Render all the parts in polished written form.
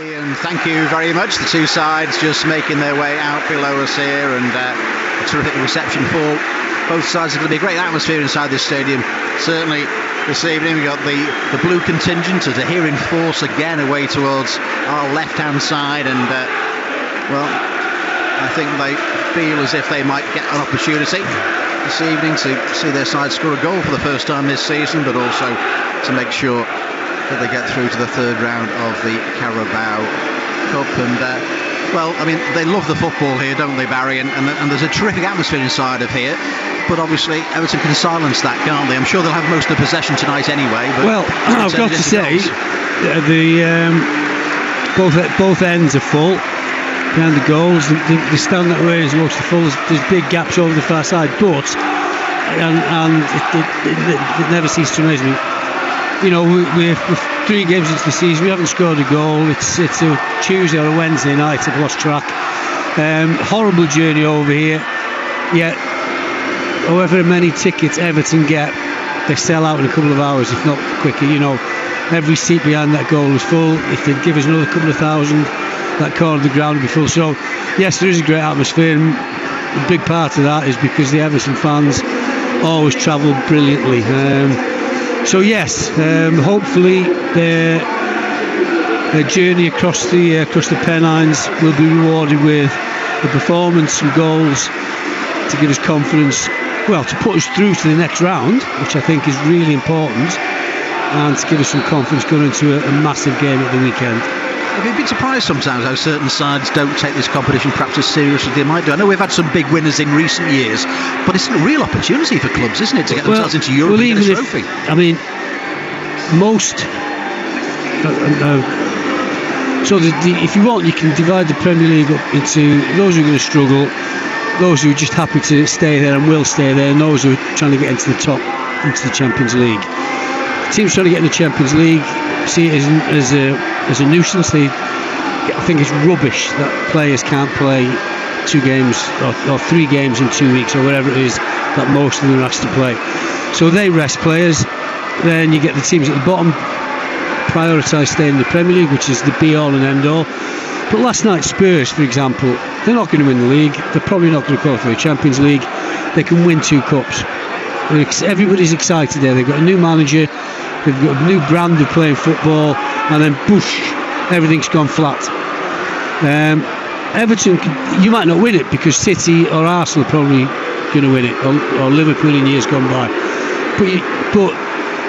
Ian, thank you very much. The two sides just making their way out below us here, and a terrific reception for both sides. It's going to be a great atmosphere inside this stadium. Certainly this evening we've got the blue contingent are here in force again away towards our left-hand side, and well, I think they feel as if they might get an opportunity this evening to see their side score a goal for the first time this season, but also to make sure that they get through to the third round of the Carabao Cup. And well, I mean, they love the football here, don't they, Barry? And there's a terrific atmosphere inside of here, but obviously Everton can silence that, can't they? I'm sure they'll have most of the possession tonight anyway, but well, I've got to say both ends are full behind the goals. The stand that way is most full. There's big gaps over the far side, but and it never ceases to amaze me. You know, we're 3 games into the season, we haven't scored a goal. It's a Tuesday or a Wednesday night, I've lost track. Horrible journey over here, yet however many tickets Everton get, they sell out in a couple of hours, if not quicker. You know, every seat behind that goal is full. If they'd give us another couple of thousand, that corner of the ground would be full. So yes, there is a great atmosphere, and a big part of that is because the Everton fans always travel brilliantly. So yes, hopefully their journey across the Pennines will be rewarded with a performance and goals to give us confidence, well, to put us through to the next round, which I think is really important, and to give us some confidence going into a massive game at the weekend. Have you been surprised sometimes how certain sides don't take this competition perhaps as seriously as they might do? I know we've had some big winners in recent years, but it's a real opportunity for clubs, isn't it, to get themselves into Europe and get a trophy? I mean, most... so if you want, you can divide the Premier League up into those who are going to struggle, those who are just happy to stay there and will stay there, and those who are trying to get into the top, into the Champions League. Teams trying to get in the Champions League see it as a nuisance. I think it's rubbish that players can't play 2 games or 3 games in 2 weeks or whatever it is that most of them are asked to play. So they rest players. Then you get the teams at the bottom prioritise staying in the Premier League, which is the be-all and end-all. But last night, Spurs, for example, they're not going to win the league. They're probably not going to qualify for the Champions League. They can win 2 cups. Everybody's excited there. They've got a new manager. They've got a new brand of playing football, and then boosh, everything's gone flat. Everton, you might not win it because City or Arsenal are probably going to win it, or Liverpool in years gone by. But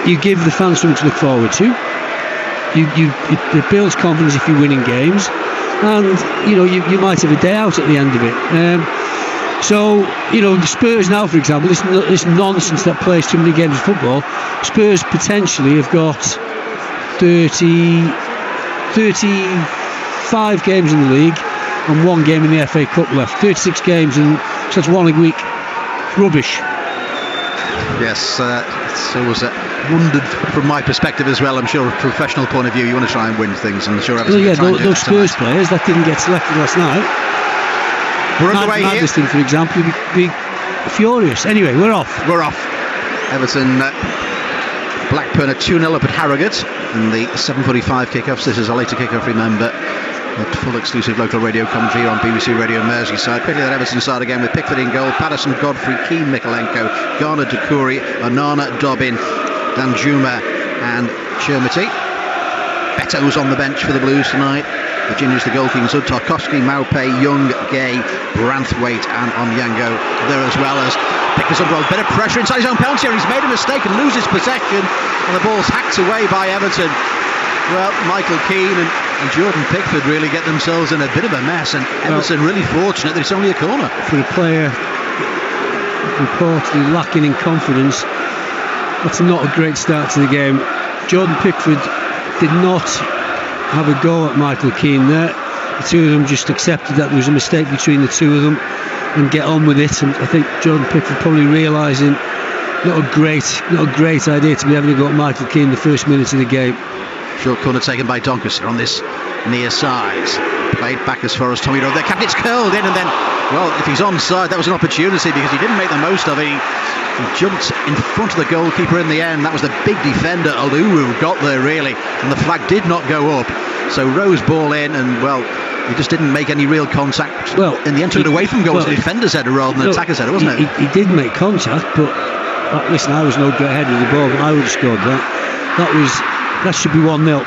you give the fans something to look forward to. It builds confidence if you're winning games, and you know you might have a day out at the end of it. So, you know, the Spurs now, for example, this nonsense that plays too many games of football, Spurs potentially have got 35 games in the league and 1 game in the FA Cup left. 36 games, and so that's 1 a week. Rubbish. Yes, it's always wondered from my perspective as well. I'm sure, from a professional point of view, you want to try and win things, and I'm sure Everton those Spurs players that didn't get selected last night. We're underway here. Madison, for example, would be furious. Anyway, we're off. Everton, Blackburn are 2-0 up at Harrogate in the 7:45 kickoffs. This is a later kickoff, remember. At full exclusive local radio commentary on BBC Radio Merseyside. Quickly that Everton side again with Pickford in goal, Patterson, Godfrey, Keane, Mikolenko, Garner, Doucouré, Onana, Dobbin, Danjuma and Chermity. Beto's on the bench for the Blues tonight. Virginia's the goalkeeper, so Tarkovsky, Maupay, Young, Gay, Branthwaite and Onyango there as well. As Pickford's under a bit of pressure inside his own penalty area. He's made a mistake and loses possession, and the ball's hacked away by Everton. Well, Michael Keane and Jordan Pickford really get themselves in a bit of a mess, and Everton really fortunate that it's only a corner. For a player reportedly lacking in confidence, that's not a great start to the game. Jordan Pickford did not have a go at Michael Keane there. The two of them just accepted that there was a mistake between the two of them and get on with it. And I think Jordan Pickford probably realising not a great idea to be having a go at Michael Keane the first minute of the game. Short corner taken by Doncaster on this near side. Played back as far as Tommy Rowe. Their captain's curled in, and then, well, if he's onside, that was an opportunity because he didn't make the most of it. He jumped in front of the goalkeeper in the end. That was the big defender, Aluwu, who got there really, and the flag did not go up. So Rose ball in, and well, he just didn't make any real contact. Well, in the end, took it away from goal. It was a defender's header rather than an attacker's header, wasn't it? He did make contact, but listen, I was no great head of the ball, but I would have scored that. That should be 1-0.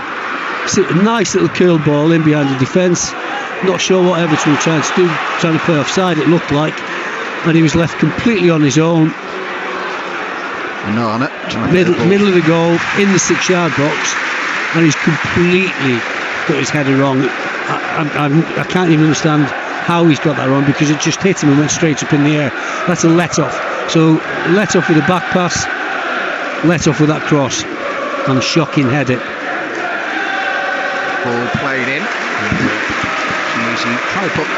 A nice little curl ball in behind the defence. Not sure what Everton were trying to do, trying to play offside, it looked like, and he was left completely on his own. No, middle of the goal, in the 6-yard box, and he's completely got his header wrong. I can't even understand how he's got that wrong, because it just hit him and went straight up in the air. That's a let-off. So let-off with a back pass, let-off with that cross, and a shocking header. Ball played in. He tried to put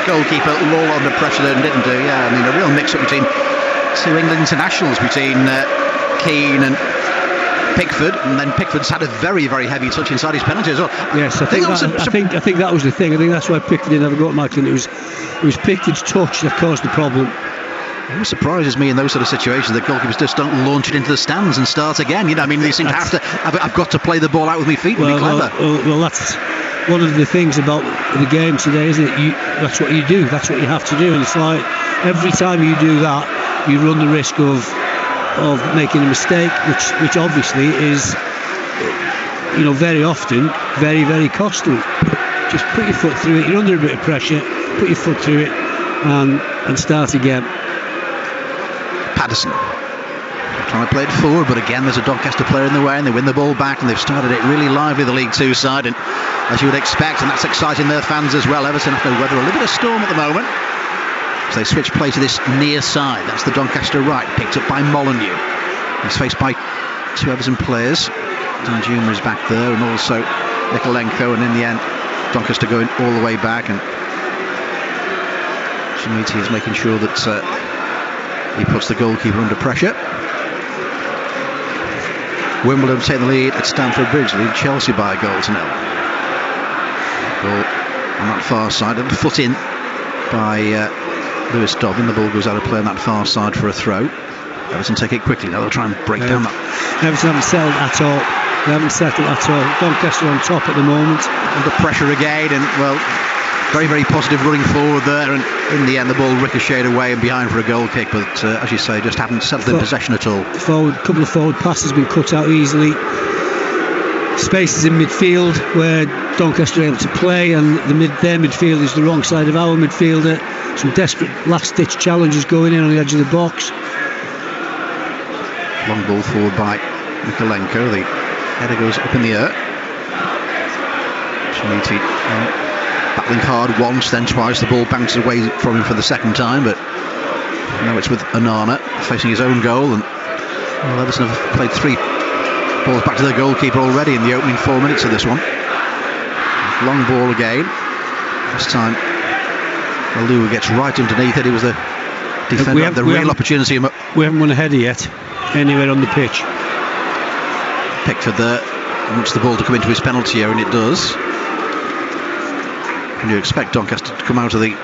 goalkeeper Lawler under pressure there and didn't do. Yeah, I mean, a real mix-up between two England internationals, between Keane and Pickford, and then Pickford's had a very, very heavy touch inside his penalty as well. Yes, I think that was the thing. I think that's why Pickford didn't have a go at Michael. It was Pickford's touch that caused the problem. It always surprises me in those sort of situations that goalkeepers just don't launch it into the stands and start again. You know, I mean, they seem to have to. I've got to play the ball out with my feet and be clever. Well, that's one of the things about the game today, isn't it? That's what you do. That's what you have to do. And it's like every time you do that, you run the risk of making a mistake, which obviously is, very often very, very costly. Just put your foot through it. You're under a bit of pressure. Put your foot through it and start again. Patterson trying to play it forward, but again there's a Doncaster player in the way, and they win the ball back, and they've started it really lively, the League Two side, and as you would expect, and that's exciting their fans as well. Everton have to weather a little bit of storm at the moment, so they switch play to this near side. That's the Doncaster right, picked up by Molineux. He's faced by two Everton players. Danjuma is back there, and also Mikolenko, and in the end Doncaster going all the way back, and Shemiti is making sure that he puts the goalkeeper under pressure. Wimbledon take the lead at Stamford Bridge, lead Chelsea by a goal to 0. Ball on that far side, and foot in by Lewis Dobbin. The ball goes out of play on that far side for a throw. Everton take it quickly. Now they'll try and break down that. Everton haven't settled at all. They haven't settled at all. Doncaster on top at the moment. Under pressure again, and well, very, very positive running forward there, and in the end the ball ricocheted away and behind for a goal kick, but as you say, just haven't settled in possession at all. A couple of forward passes been cut out easily. Spaces in midfield where Doncaster are able to play, and their midfield is the wrong side of our midfielder. Some desperate last-ditch challenges going in on the edge of the box. Long ball forward by Mikolenko. The header goes up in the air. Shemiti battling hard once, then twice. The ball bounces away from him for the second time, but now it's with Onana facing his own goal, and Everton have played 3 balls back to their goalkeeper already in the opening 4 minutes of this one. Long ball again. This time Alou gets right underneath it. It was the defender had the real opportunity. We haven't won a header yet anywhere on the pitch. Pickford there wants the ball to come into his penalty area, and it does. And you expect Doncaster to come out of the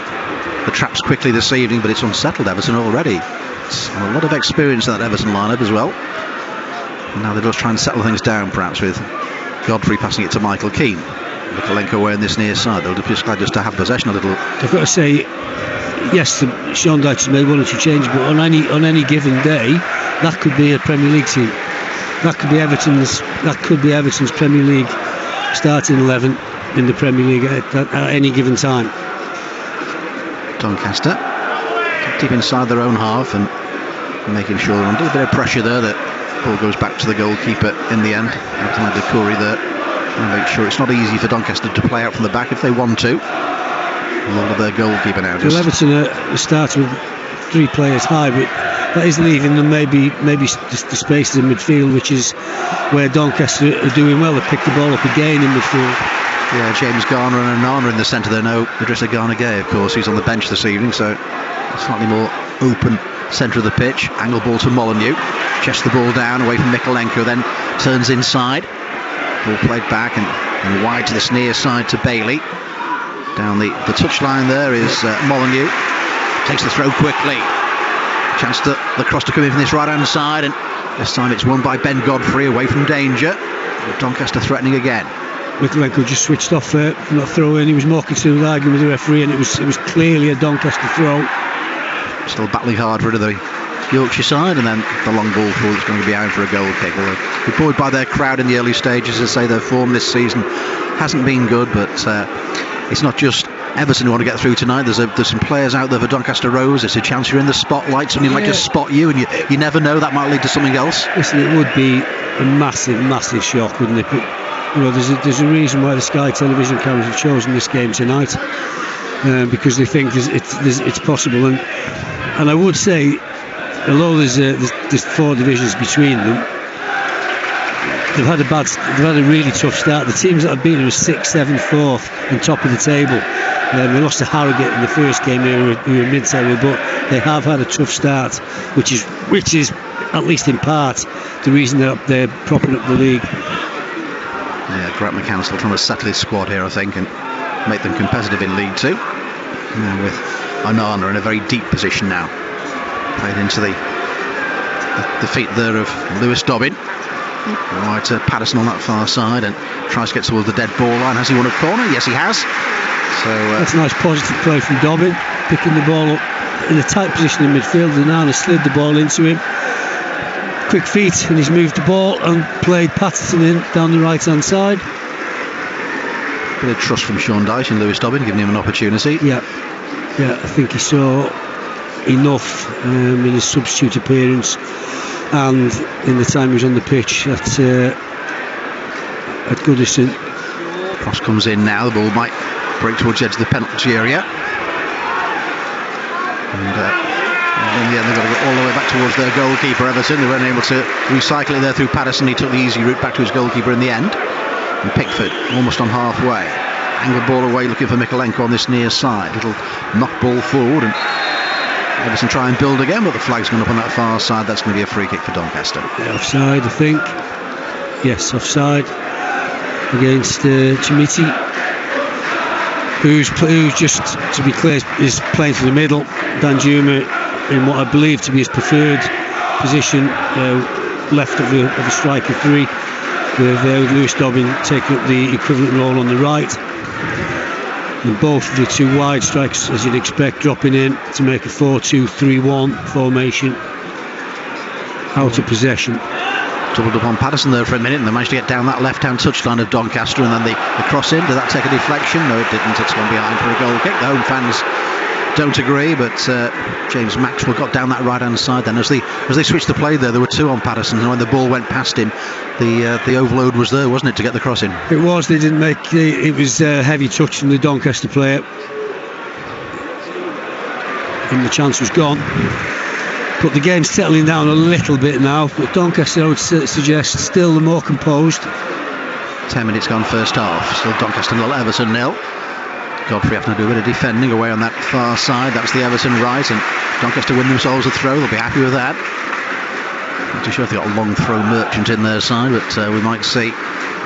traps quickly this evening, but it's unsettled Everton already. It's a lot of experience in that Everton lineup as well. And now they'll just try and settle things down, perhaps with Godfrey passing it to Michael Keane. Mikolenko away in this near side. They'll just glad just to have possession a little. I've got to say, yes, Sean Dyche has made 1 or 2 changes, but on any given day, that could be a Premier League team. That could be Everton's Premier League starting 11 in the Premier League at any given time. Doncaster deep inside their own half and making sure they're under a bit of pressure there. That ball goes back to the goalkeeper in the end. Alexander Curry there, and make sure it's not easy for Doncaster to play out from the back if they want to. A lot of their goalkeeper now. Well, Everton are starting with 3 players high, but that is leaving them maybe the spaces in midfield, which is where Doncaster are doing well. They pick the ball up again in midfield. Yeah, James Garner and Onana in the centre there. No, Idrissa Gana Gueye, of course, he's on the bench this evening, so a slightly more open centre of the pitch. Angle ball to Molineux, chests the ball down away from Mikolenko, then turns inside. Ball played back and wide to this near side to Bailey. Down the touchline there is Molineux. Takes the throw quickly. Chance to the cross to come in from this right hand side, and this time it's won by Ben Godfrey away from danger. But Doncaster threatening again. Mikalenko just switched off from that throw in. He was more concerned with arguing with the referee, and it was clearly a Doncaster throw. Still battling hard for the Yorkshire side, and then the long ball forward that's going to be out for a goal kick. They're buoyed by their crowd in the early stages. As I say, their form this season hasn't been good, but it's not just Everton who want to get through tonight. There's some players out there for Doncaster Rovers. It's a chance you're in the spotlight. Somebody might just spot you, and you never know, that might lead to something else. Listen, it would be a massive shock, wouldn't it? But there's a reason why the Sky television cameras have chosen this game tonight, because they think it's possible. And I would say, although there's 4 divisions between them, they've had a really tough start. The teams that have been are 6th, 7th, 4th, and top of the table. They lost to Harrogate in the first game, who were mid-table, but they have had a tough start, which is at least in part the reason they're propping up the league. Yeah, Grant McCann still trying to settle his squad here, I think, and make them competitive in League Two. Now with Onana in a very deep position now. Played into the feet there of Lewis Dobbin. Right to Patterson on that far side, and tries to get towards the dead ball line. Has he won a corner? Yes, he has. So that's a nice positive play from Dobbin, picking the ball up in a tight position in midfield. Onana slid the ball into him. Quick feet, and he's moved the ball and played Patterson in down the right hand side. Bit of trust from Sean Dyche and Lewis Dobbin, giving him an opportunity. Yeah, I think he saw enough in his substitute appearance and in the time he was on the pitch at Goodison. Cross comes in now. The ball might break towards the edge of the penalty area. And in the end, they've got to go all the way back towards their goalkeeper, Everton. They weren't able to recycle it there through Patterson. He took the easy route back to his goalkeeper in the end. And Pickford almost on halfway. Angled ball away, looking for Mikalenko on this near side. Little knock ball forward, and Everton try and build again, but the flag's gone up on that far side. That's going to be a free kick for Doncaster. Yeah, offside, I think. Yes, offside against Chimiti, who's just, to be clear, is playing to the middle. Danjuma in what I believe to be his preferred position, left of the striker 3, with Lewis Dobbin taking up the equivalent role on the right. And both of the 2 wide strikers, as you'd expect, dropping in to make a 4-2-3-1 formation out of possession. Doubled up on Patterson there for a minute, and they managed to get down that left-hand touchline of Doncaster, and then the cross in. Did that take a deflection? No, it didn't. It's gone behind for a goal kick. The home fans don't agree, but James Maxwell got down that right-hand side. Then as they switched the play there were 2 on Patterson, and when the ball went past him, the overload was there, wasn't it, to get the cross in? It was. They didn't make it was a heavy touch from the Doncaster player, and the chance was gone. But the game's settling down a little bit now, but Doncaster, I would suggest, still the more composed. 10 minutes gone first half. Still Doncaster 0, Everton 0. Godfrey having to do a bit of defending away on that far side. That's the Everton right, and Doncaster win themselves a throw. They'll be happy with that. Not too sure if they've got a long throw merchant in their side, but we might see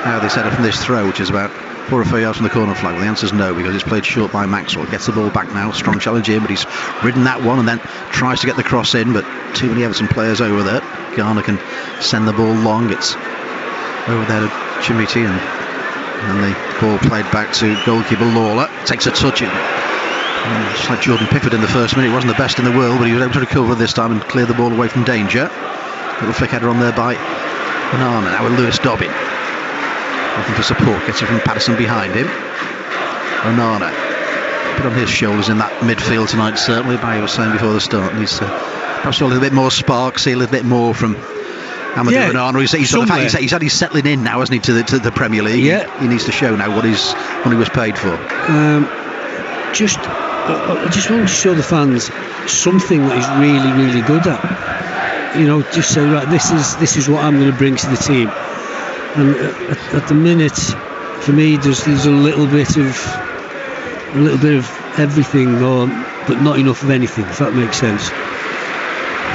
how they set up from this throw, which is about 4 or 5 yards from the corner flag. Well, the answer's no, because it's played short by Maxwell. Gets the ball back now, strong challenge in, but he's ridden that one and then tries to get the cross in, but too many Everton players over there. Garner can send the ball long. It's over there to Chimiti, and the ball played back to goalkeeper Lawler. Takes a touch in. Just like Jordan Pickford in the first minute. He wasn't the best in the world, but he was able to recover this time and clear the ball away from danger. Little flick header on there by Onana. Now with Lewis Dobbin looking for support, gets it from Patterson behind him. Onana, a bit on his shoulders in that midfield tonight, certainly. Barry was saying before the start, needs to perhaps a little bit more spark, see a little bit more from Amadou Onana. He's had his settling in now, hasn't he, to the Premier League? Yeah. He needs to show now what he was paid for. I just want to show the fans something that he's really, really good at. You know, just say, right, this is what I'm going to bring to the team. And at the minute, for me, there's a little bit of everything, but not enough of anything, if that makes sense.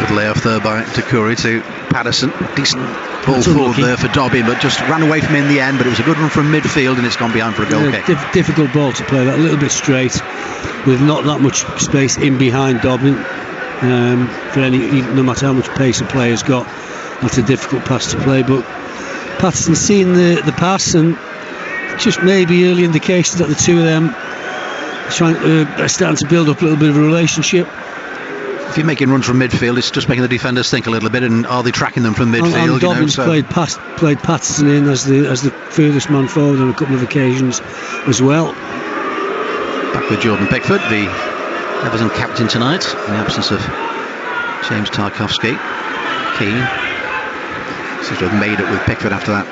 Good layoff there by Doucouré to Patterson. Decent ball forward there for Dobbin, but just ran away from him in the end. But it was a good run from midfield, and it's gone behind for a goal kick. Difficult ball to play, that a little bit straight, with not that much space in behind Dobbin. No matter how much pace a player's got, that's a difficult pass to play. But Patterson seen the pass and just maybe early indications that the two of them are starting to build up a little bit of a relationship. If you're making runs from midfield, it's just making the defenders think a little bit, and are they tracking them from midfield? And Dobbins played Patterson in as the furthest man forward on a couple of occasions as well. Back with Jordan Pickford, the Everton captain tonight, in the absence of James Tarkowski. Keane seems to have made it with Pickford after that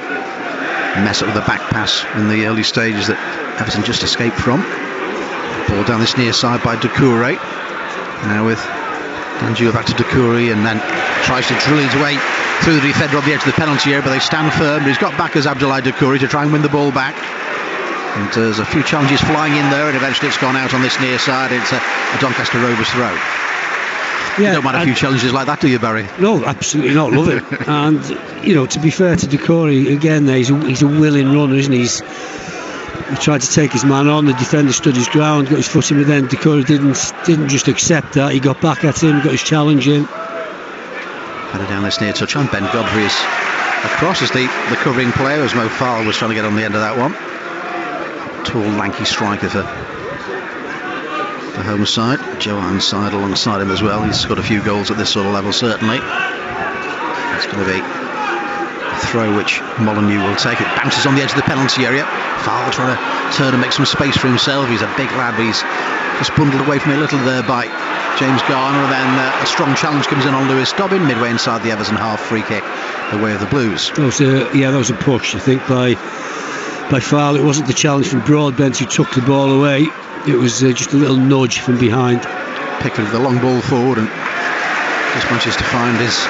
mess up with the back pass in the early stages that Everton just escaped from. Ball down this near side by Doucouré. Now with Danjuma back to Doucouré, and then tries to drill his way through the defender on the edge of the penalty area, but they stand firm. He's got back as Abdoulaye Doucouré to try and win the ball back. And there's a few challenges flying in there, and eventually it's gone out on this near side. It's a Doncaster Rovers throw. Yeah, you don't mind a few challenges like that, do you, Barry? No, absolutely not. Love it. And to be fair to Doucouré, again, he's a willing runner, isn't he? He tried to take his man on. The defender stood his ground, got his foot in, but then Doucouré didn't just accept that. He got back at him, got his challenge in. Headed down this near touch on Ben Godfrey is across as the covering player, as Mo Farrell was trying to get on the end of that one. Tall, lanky striker for the home side. Joe Ironside alongside him as well. He's scored a few goals at this sort of level, certainly. It's going to be a throw which Molineux will take. It bounces on the edge of the penalty area. Farrell trying to turn and make some space for himself. He's a big lad, but he's just bundled away from a little there by James Garner. And then a strong challenge comes in on Lewis Dobbin midway inside the Everton half. Free kick the way of the Blues. That was a push, I think, by Farrell. It wasn't the challenge from Broadbent who took the ball away. It was just a little nudge from behind. Pickford with the long ball forward and just manages to find his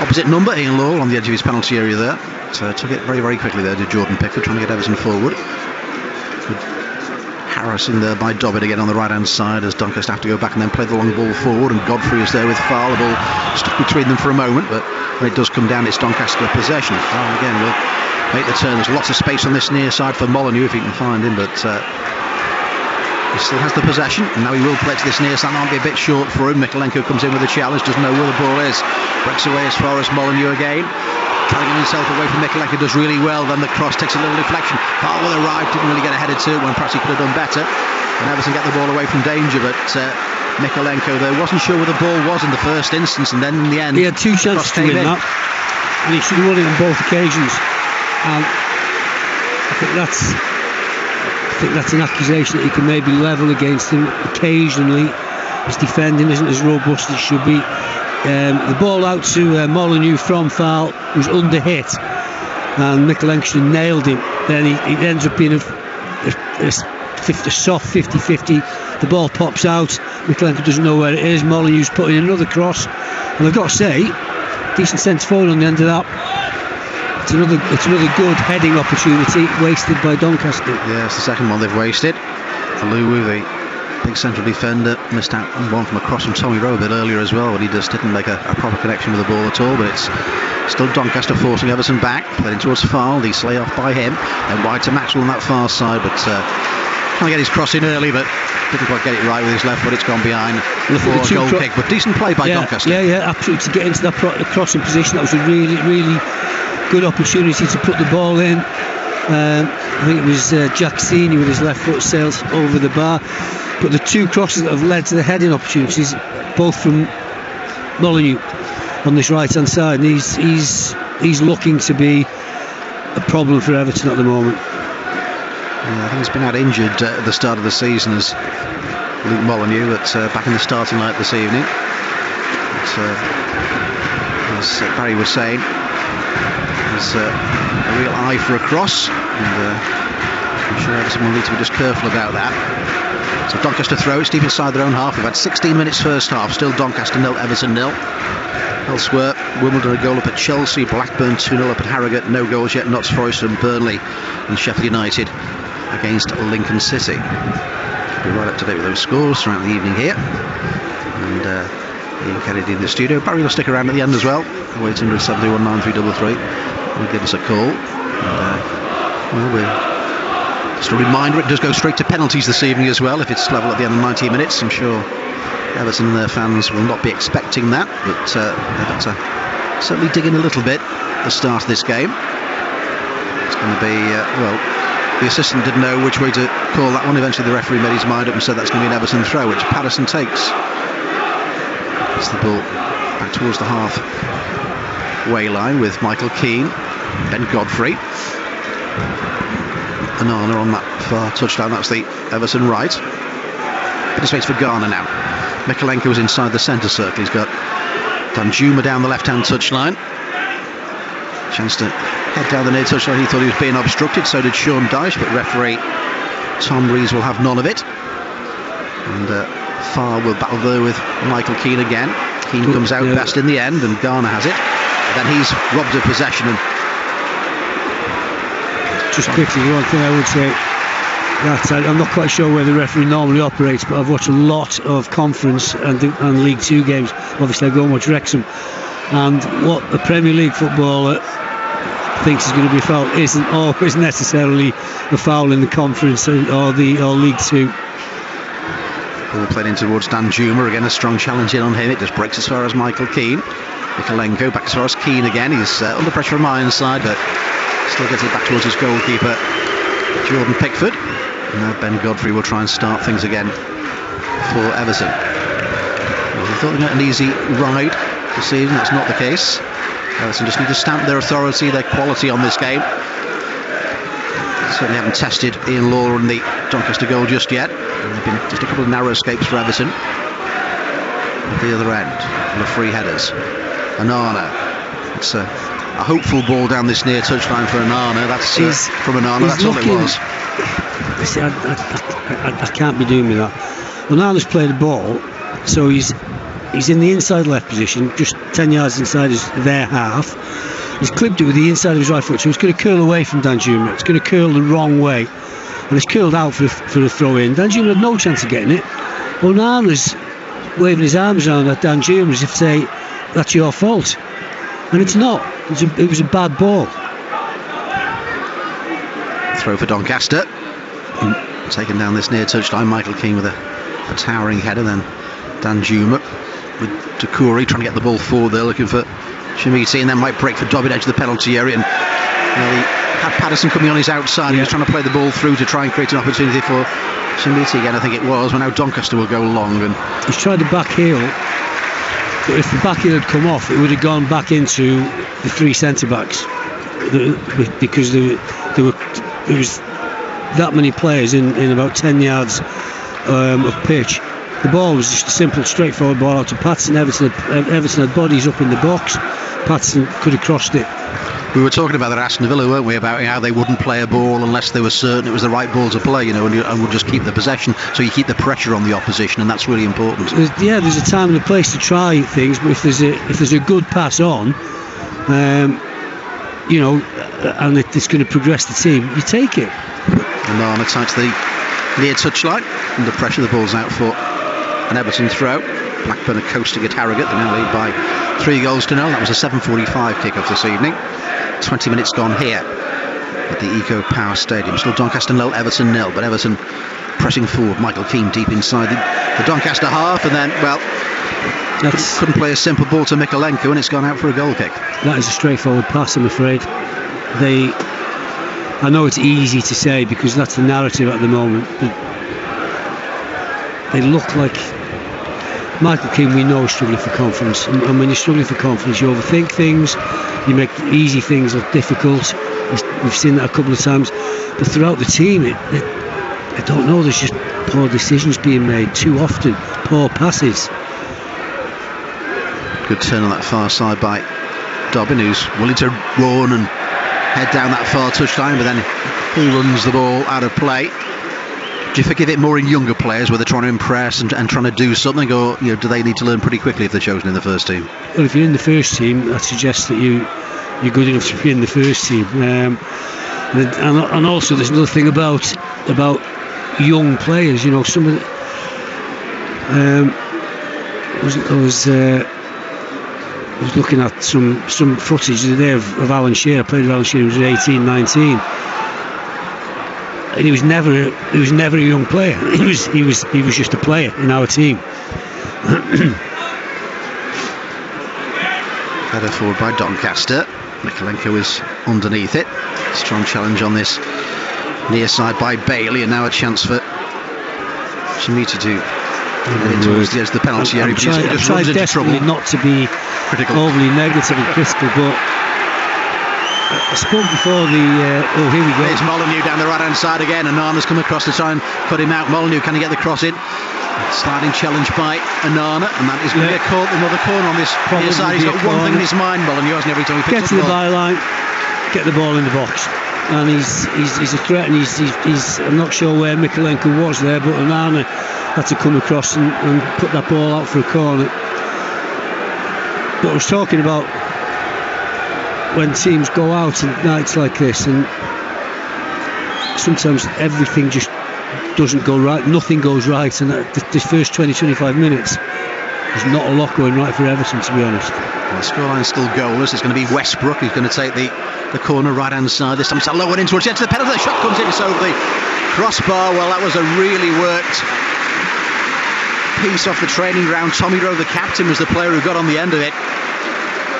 opposite number, Ian Law, on the edge of his penalty area there. So took it very, very quickly there, did Jordan Pickford, trying to get Everton forward. Good harassing there by Dobbin again on the right hand side as Doncaster have to go back and then play the long ball forward, and Godfrey is there with Farrell. The ball stuck between them for a moment, but when it does come down, it's Doncaster possession. Farrell again will make the turn. There's lots of space on this near side for Molineux if he can find him, but he still has the possession, and now he will play to this near side. Might be a bit short for him. Mikolenko comes in with a challenge, doesn't know where the ball is, breaks away as far as Molineux again. Carrying himself away from Mikolenko does really well. Then the cross takes a little deflection. Farrell will arrive, didn't really get ahead to it when perhaps he could have done better, and Everton get the ball away from danger. But Mikolenko though wasn't sure where the ball was in the first instance, and then in the end he had two chances to win that, and he should have won it on both occasions. And I think that's an accusation that you can maybe level against him. Occasionally his defending isn't as robust as it should be. The ball out to Molineux from Farrell was under hit, and Mikolenko nailed him. Then it ends up being a soft 50-50. The ball pops out, Mikolenko doesn't know where it is. Molineux's putting in another cross, and I've got to say, decent centre forward on the end of that. It's another good heading opportunity wasted by Doncaster. Yeah, it's the second one they've wasted. Aluwu, the big central defender, missed out on one from across from Tommy Rowe a bit earlier as well, but he just didn't make a proper connection with the ball at all. But it's still Doncaster forcing Everton back, playing towards Farrell. The slay off by him, then wide to Maxwell on that far side, but trying to get his cross in early, but didn't quite get it right with his left foot. It's gone behind for a goal kick, but decent play by Doncaster. Yeah, absolutely. To get into that crossing position, that was a really, really good opportunity to put the ball in. I think it was Jack Senior with his left foot sails over the bar. But the two crosses that have led to the heading opportunities, both from Molineux on this right hand side, and he's looking to be a problem for Everton at the moment. Yeah, I think he's been out injured at the start of the season as Luke Molineux, but back in the starting lineup this evening. As Barry was saying, there's a real eye for a cross, and I'm sure Everton will need to be just careful about that. So Doncaster throw, it's deep inside their own half. We've had 16 minutes first half, still Doncaster 0, Everton 0. Elsewhere, Wimbledon a goal up at Chelsea, Blackburn 2-0 up at Harrogate, no goals yet, Notts Forest and Burnley, and Sheffield United against Lincoln City. We're right up to date with those scores throughout the evening here. And Ian Kennedy in the studio. Barry will stick around at the end as well. 0800 71 9333 will give us a call. Just a reminder, it does go straight to penalties this evening as well. If it's level at the end of 90 minutes, I'm sure Everton and their fans will not be expecting that, but they've got to certainly dig in a little bit at the start of this game. It's going to be the assistant didn't know which way to call that one. Eventually the referee made his mind up and said that's going to be an Everton throw, which Patterson takes. It's the ball back towards the half-way line with Michael Keane, Ben Godfrey, Anana on that far touchdown. That's the Everton right. But it's space for Garner now. Mikalenko's inside the centre circle. He's got Danjuma down the left-hand touchline. Chance to head down the near touchline. He thought he was being obstructed, so did Sean Dyche, but referee Tom Rees will have none of it. And Farr will battle there with Michael Keane again. Keane comes out best in the end, and Garner has it. But then he's robbed of possession. And just quickly, one thing I would say, that I'm not quite sure where the referee normally operates, but I've watched a lot of conference and League 2 games. Obviously I go and watch Wrexham, and what a Premier League footballer thinks is going to be a foul isn't always necessarily a foul in the conference or League 2. Ball played in towards Danjuma, again a strong challenge in on him. It just breaks as far as Michael Keane. Mikalenko back as far as Keane again. He's under pressure from Ironside, but still gets it back towards his goalkeeper Jordan Pickford. And now Ben Godfrey will try and start things again for Everton. Well, they thought they got an easy ride this season. That's not the case. Everton just need to stamp their authority, their quality on this game. Certainly haven't tested Ian Lawler and the Doncaster goal just yet. And there have been just a couple of narrow escapes for Everton. At the other end, the free headers. Anana. It's a hopeful ball down this near touchline for Anana. That's from Anana. That's all it was. See, I can't be doing with that. Onana's played the ball, so he's in the inside left position, just 10 yards inside their half. He's clipped it with the inside of his right foot, so it's going to curl away from Danjuma. It's going to curl the wrong way, and it's curled out for a throw in. Danjuma had no chance of getting it. Onana's waving his arms around at Danjuma as if to say, that's your fault. And it's not. It was a bad ball. Throw for Doncaster. Taken down this near touchline. Michael Keane with a towering header. Then Danjuma with Doucouré trying to get the ball forward there, looking for Shamiti, and then might break for Dobbin edge of the penalty area. And he had Patterson coming on his outside. He was trying to play the ball through to try and create an opportunity for Shamiti again, I think it was. Well, now Doncaster will go long. And he's tried the back heel, but if the back heel had come off, it would have gone back into the three centre backs, because there was that many players in about 10 yards of pitch. The ball was just a simple, straightforward ball out to Patterson. Everton had bodies up in the box. Patterson could have crossed it. We were talking about that at Aston Villa, weren't we, about how they wouldn't play a ball unless they were certain it was the right ball to play, and would just keep the possession, so you keep the pressure on the opposition, and that's really important. There's a time and a place to try things, but if there's a good pass on, and it's going to progress the team, you take it. Anana tight to the near touchline. Under pressure, the ball's out for an Everton throw. Blackburn are coasting at Harrogate. They now lead by 3-0. That was a 7:45 kick-off this evening. 20 minutes gone here at the Eco Power Stadium. Still Doncaster 0, Everton 0. But Everton pressing forward. Michael Keane deep inside the Doncaster half, and then, couldn't play a simple ball to Mikalenko, and it's gone out for a goal kick. That is a straightforward pass, I'm afraid. I know it's easy to say because that's the narrative at the moment, but they look like Michael Keane. We know is struggling for confidence, and when you're struggling for confidence, you overthink things, you make easy things look difficult. We've seen that a couple of times, but throughout the team, I don't know, there's just poor decisions being made too often, poor passes. Good turn on that far side by Dobbin, who's willing to run and head down that far touchline, but then he runs the ball out of play. Do you forgive it more in younger players where they're trying to impress and trying to do something, or do they need to learn pretty quickly if they're chosen in the first team? Well, if you're in the first team, that suggests that you're good enough to be in the first team. And also there's another thing about young players. Some of I was looking at some footage there of Alan Shearer. I played with Alan Shearer when he was 18, 19, and he was never a young player. He was just a player in our team. Header forward by Doncaster. Mikalenko is underneath it. Strong challenge on this Near side by Bailey, and now a chance for Chimiti to get in towards the edge of the penalty area. I'm trying desperately not to be critical, overly negative and critical, but I spoke before the... here we go. There's Molineux down the right-hand side again, and Nana's come across to try and cut him out. Molineux, can he get the cross in? Sliding challenge by Anana, and that is going to get caught in another corner on this near side. He's got one thing in his mind, Molineux, hasn't he, every time he picks up the ball. Get to the byline, get the ball in the box. And he's a threat, and he's I'm not sure where Mikolenko was there, but Anana had to come across and put that ball out for a corner. But I was talking about when teams go out on nights like this, and sometimes everything just doesn't go right, nothing goes right, and the first 20-25 minutes there's not a lot going right for Everton, to be honest. Well, the scoreline still goalless. It's going to be Westbrook who's going to take the corner right hand side. This time it's a low one in towards the edge of the penalty. The shot comes in, it's over the crossbar. Well, that was a really worked piece off the training ground. Tommy Rowe, the captain, was the player who got on the end of it.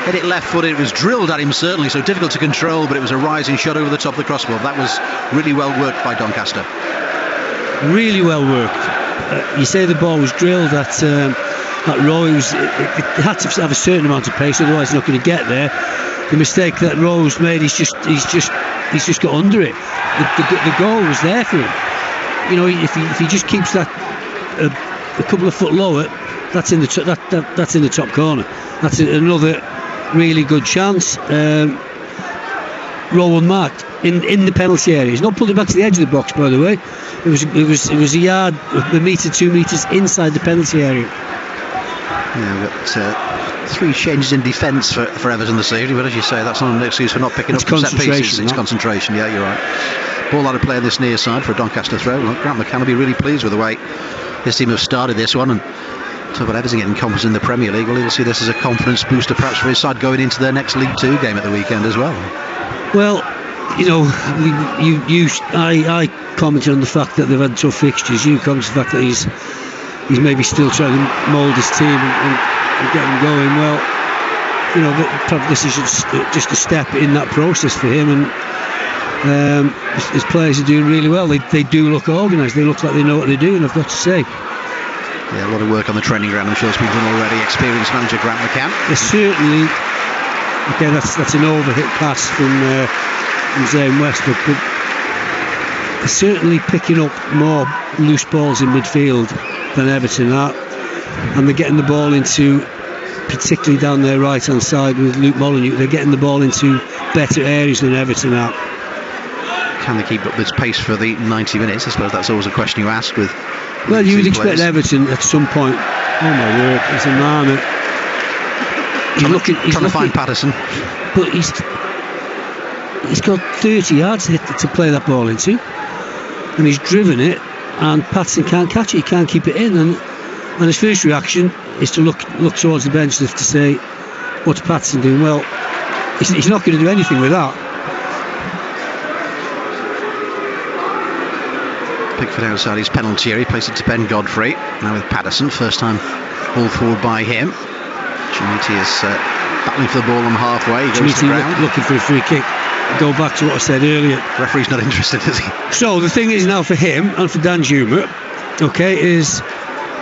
Hit it left footed. It was drilled at him, certainly, so difficult to control, but it was a rising shot over the top of the crossbar. That was really well worked by Doncaster. Really well worked. You say the ball was drilled at Rowe. It had to have a certain amount of pace, otherwise he's not going to get there. The mistake that Rowe's made, he's just got under it. The goal was there for him. You know, if he just keeps that a couple of foot lower, that's in the top corner. That's another really good chance. Rowe unmarked in the penalty area. He's not pulled it back to the edge of the box, by the way. It was a yard, a metre, 2 metres inside the penalty area. Yeah, we've got 3 changes in defence for Everton this evening, but as you say, that's not an excuse for not picking up some set pieces. It's concentration, yeah, you're right. Ball out of play on this near side for a Doncaster throw. Well, Grant McCann will be really pleased with the way his team have started this one, and talk about Everton getting confidence in the Premier League. Well, he'll see this as a confidence booster perhaps for his side going into their next League 2 game at the weekend as well. Well, you know, I commented on the fact that they've had tough fixtures. You commented on the fact that he's maybe still trying to mould his team and get them going. Well, you know, probably this is just a step in that process for him, and his players are doing really well. They do look organised. They look like they know what they're doing, I've got to say. Yeah, a lot of work on the training ground, I'm sure it's been done already. Experienced manager Grant McCann. They're certainly, okay, that's an overhit pass from Zayn Westbrook, but they're certainly picking up more loose balls in midfield than Everton are, and they're getting the ball into, particularly down their right hand side with Luke Molineux, they're getting the ball into better areas than Everton are. Can they keep up this pace for the 90 minutes? I suppose that's always a question you ask with. Well, you would expect Everton at some point. Oh my word, it's a man. He's trying to find Patterson, but he's got 30 yards to play that ball into, and he's driven it, and Patterson can't catch it. He can't keep it in, and his first reaction is to look towards the bench to say, what's Patterson doing? Well, he's not going to do anything with that. Pickford outside his penalty area, he plays it to Ben Godfrey. Now with Patterson, first time ball forward by him. Chimiti is battling for the ball on halfway. He goes to the ground. Looking for a free kick. Go back to what I said earlier. Referee's not interested, is he? So the thing is now for him and for Dan Juma, okay, is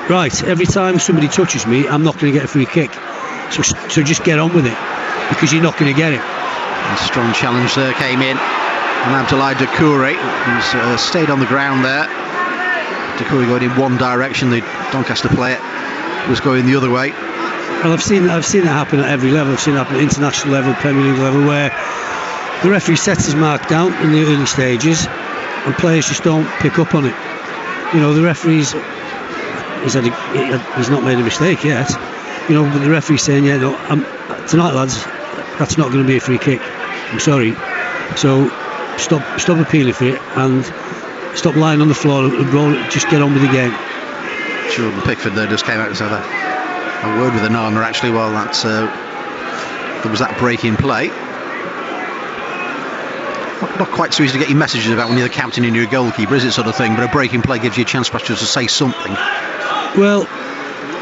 right, every time somebody touches me, I'm not going to get a free kick. So just get on with it, because you're not going to get it. A strong challenge there came in. And Abdoulaye Doucouré, who's stayed on the ground there. Doucouré going in one direction, the Doncaster player was going the other way. Well, I've seen it happen at every level. I've seen it happen at international level, Premier League level, where the referee sets his mark down in the early stages and players just don't pick up on it. You know, the referee's he's not made a mistake yet, you know, but the referee's saying, yeah, no, tonight lads, that's not going to be a free kick, I'm sorry. So stop appealing for it and stop lying on the floor and roll it, just get on with the game. Jordan Pickford there just came out to have a word with Anana actually while there was that break in play. Not quite so easy to get your messages about when you're the captain and you're a goalkeeper, is it, sort of thing, but a break in play gives you a chance perhaps just to say something. Well,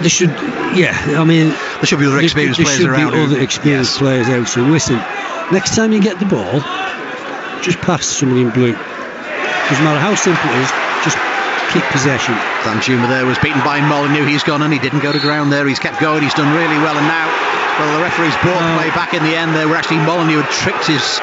there should be other experienced players around. There should be other experienced players out. So listen, next time you get the ball, just pass somebody in blue. Doesn't matter how simple it is, just keep possession. Danjuma there was beaten by Molyneux. He's gone and he didn't go to ground there. He's kept going. He's done really well. And now, well, the referee's brought play back in the end there, where actually Molyneux had tricked his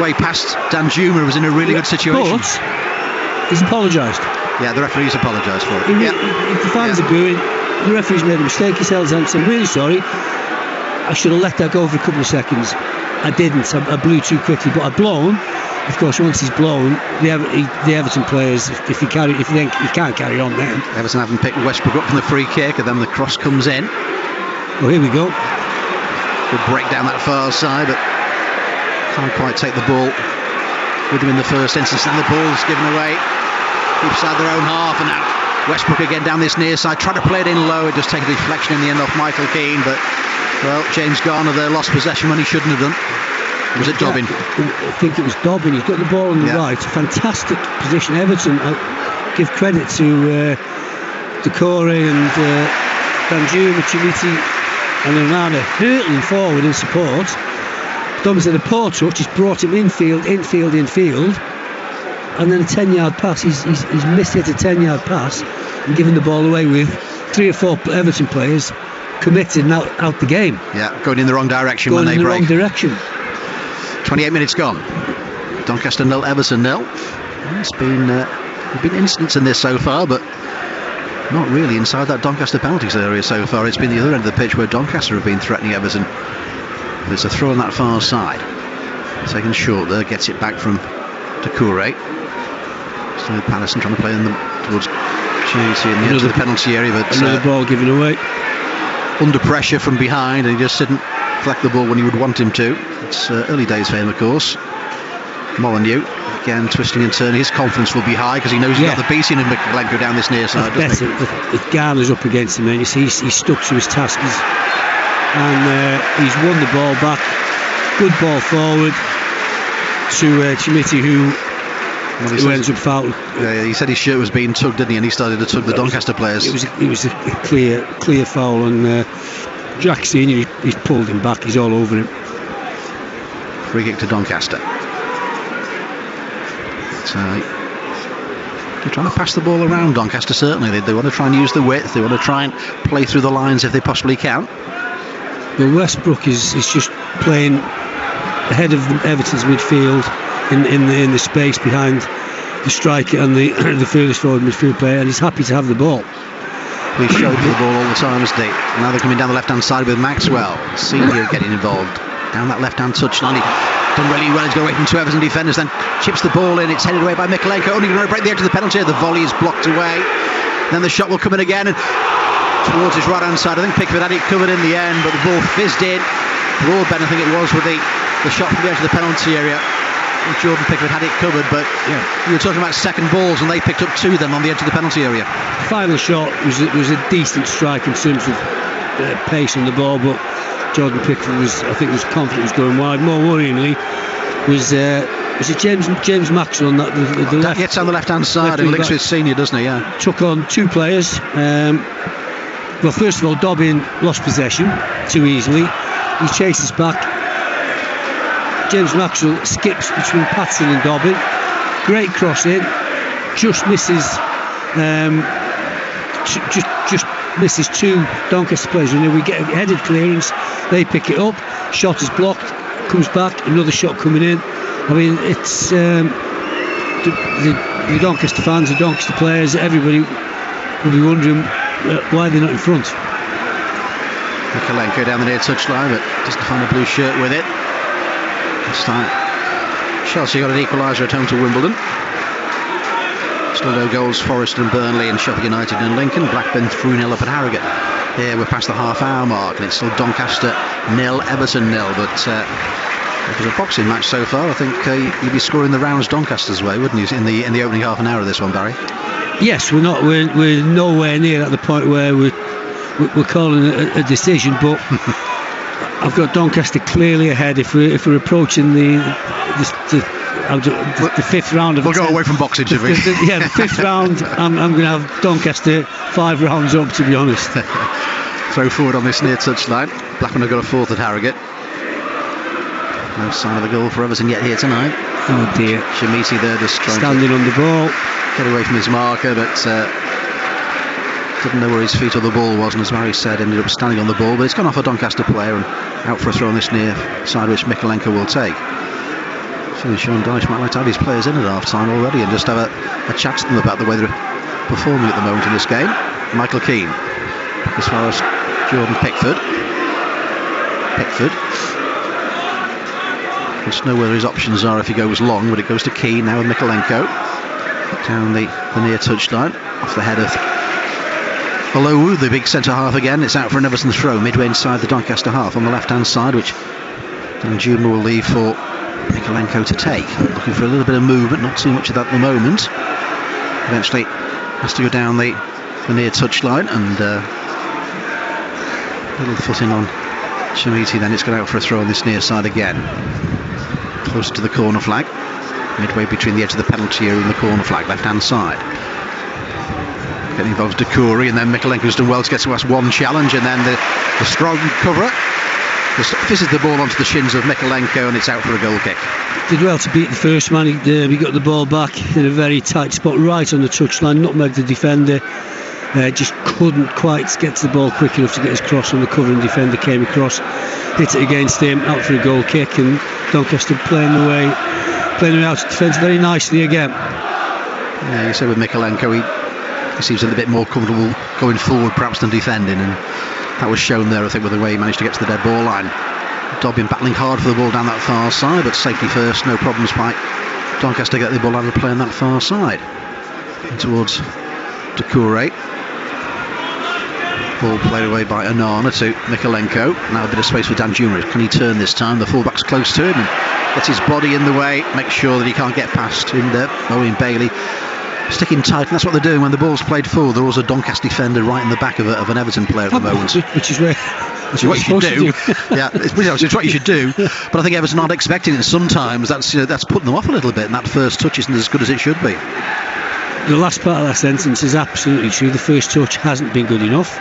way past Danjuma, who was in a really good situation. But he's apologised. Yeah, the referee's apologised for it. If the fans are booing, the referee's made a mistake. He held his hand and said, "I'm really sorry. I should have let that go for a couple of seconds. I didn't. I blew too quickly, but I've blown." Of course, once he's blown, the Everton players, if he can't carry on then. Everton haven't picked Westbrook up from the free kick, and then the cross comes in. Well, here we go. Good break down that far side, but can't quite take the ball with him in the first instance, and the ball's given away. Inside their own half, and now Westbrook again down this near side, trying to play it in low. It just takes a deflection in the end off Michael Keane, but well, James Garner there lost possession when he shouldn't have done. Was it Dobbin? I think it was Dobbin. He's got the ball on the right. Fantastic position. Everton, I give credit to Decore and Danjuma, Chimiti and Onana hurtling forward in support. Dobbin's had a poor touch. He's brought him infield, and then a 10-yard pass. He's missed it, a 10-yard pass, and given the ball away with 3 or 4 Everton players committed and out the game. Yeah, going in the wrong direction when they break. Going in the wrong direction. 28 minutes gone. Doncaster 0, Everton 0. It's been there've been incidents in this so far, but not really inside that Doncaster penalties area so far. It's been the other end of the pitch where Doncaster have been threatening Everton. There's a throw on that far side. Taken short there, gets it back from Decore. So Patterson trying to play in towards Chelsea in the edge of the penalty area, but another ball given away. Under pressure from behind, and he just didn't collect the ball when he would want him to. It's early days for him, of course. Molyneux again twisting and turning. His confidence will be high because he knows he's got the beating of Mikalenko down this near side. If Garner's up against him, and you see he's stuck to his task, and he's won the ball back. Good ball forward to Chimiti, who ends up fouling. Yeah, he said his shirt was being tugged, didn't he? And he started to tug the Doncaster players. It was a clear foul, and Jack Senior, he's pulled him back. He's all over him. Free kick to Doncaster. They're trying to pass the ball around, Doncaster, certainly. They want to try and use the width. They want to try and play through the lines if they possibly can. Well, Westbrook is just playing ahead of Everton's midfield in the space behind the striker and the furthest forward midfield player, and he's happy to have the ball. We've showed for the ball all the time, isn't he? Now they're coming down the left-hand side with Maxwell. Senior getting involved. Down that left-hand touchline. Done really well. He's got away from 2 Everton defenders, then chips the ball in. It's headed away by Mikalenko. Only going to break the edge of the penalty. The volley is blocked away. Then the shot will come in again, and towards his right-hand side. I think Pickford had it covered in the end, but the ball fizzed in. Broadbent, I think it was, with the shot from the edge of the penalty area. Jordan Pickford had it covered, but you were talking about second balls, and they picked up 2 of them on the edge of the penalty area. Final shot was a decent strike in terms of pace on the ball, but Jordan Pickford was confident he was going wide. More worryingly was it James Maxwell on that the left? Gets on the left-hand side and links with Senior, doesn't he? Yeah. Took on 2 players. Well, first of all, Dobbin lost possession too easily. He chases back. James Maxwell skips between Patson and Dobbin. Great cross in. Just misses. Just misses 2 Doncaster players. And then we get a headed clearance. They pick it up. Shot is blocked. Comes back. Another shot coming in. I mean, it's the Doncaster fans, the Doncaster players, everybody will be wondering why they're not in front. Mikalenko down the near touchline, but doesn't find a blue shirt with it. This time Chelsea got an equaliser at home to Wimbledon. Still no goals. Forest and Burnley and Sheffield United and Lincoln. Blackburn 3-0 up at Harrogate. Here we're past the half-hour mark, and it's still Doncaster 0, Everton 0. But it was a boxing match so far. I think you'd be scoring the rounds Doncaster's way, wouldn't you, in the opening half an hour of this one, Barry? Yes, we're not. We're nowhere near at the point where we're calling a decision, but I've got Doncaster clearly ahead. If we're approaching the 5th round of we'll go away from boxing, should we? The 5th round, I'm going to have Doncaster 5 rounds up, to be honest. Throw forward on this near touchline. Blackburn have got a 4th at Harrogate. No sign of a goal for Everton yet here tonight. Oh dear. Shemiti there just trying standing on the ball. Get away from his marker, but didn't know where his feet or the ball was, and as Mary said, ended up standing on the ball. But it's gone off a Doncaster player and out for a throw on this near side, which Mikolenko will take. So Sean Dyche might like to have his players in at half time already and just have a chat to them about the way they're performing at the moment in this game. Michael Keane, as far as Jordan Pickford. Just know where his options are if he goes long, but it goes to Keane now with Mikolenko down the near touchline off the head of Olowu, the big centre half again. It's out for an Everton throw midway inside the Doncaster half on the left hand side, which Danjuma will leave for Mikolenko to take. Looking for a little bit of movement, not too much of that at the moment. Eventually has to go down the near touchline and little footing on Shemiti. Then it's got out for a throw on this near side again, closer to the corner flag, midway between the edge of the penalty area and the corner flag, left hand side. Getting involved Doucouré, and then Mikolenko's done well to get to us one challenge, and then the strong cover just fizzes the ball onto the shins of Mikolenko, and it's out for a goal kick. Did well to beat the first man. He got the ball back in a very tight spot right on the touchline, nutmegged the defender. Just couldn't quite get to the ball quick enough to get his cross on the covering defender. Came across, hit it against him, out for a goal kick, and Doncaster playing their way out of defence very nicely again. Yeah, you said with Mikolenko, he seems a little bit more comfortable going forward perhaps than defending, and that was shown there, I think, with the way he managed to get to the dead ball line. Dobbin battling hard for the ball down that far side, but safety first, no problems by Doncaster get the ball out of play on that far side. And towards Doucouré. Ball played away by Onana to Mikolenko. Now a bit of space for Danjuma. Can he turn this time? The fullback's close to him and gets his body in the way, makes sure that he can't get past him there. Owen Bailey sticking tight, and that's what they're doing when the ball's played forward. There was a Doncaster defender right in the back of an Everton player at the moment. Which is what you should do. Yeah, it's what you should do. But I think Everton aren't expecting it. Sometimes that's putting them off a little bit, and that first touch isn't as good as it should be. The last part of that sentence is absolutely true. The first touch hasn't been good enough.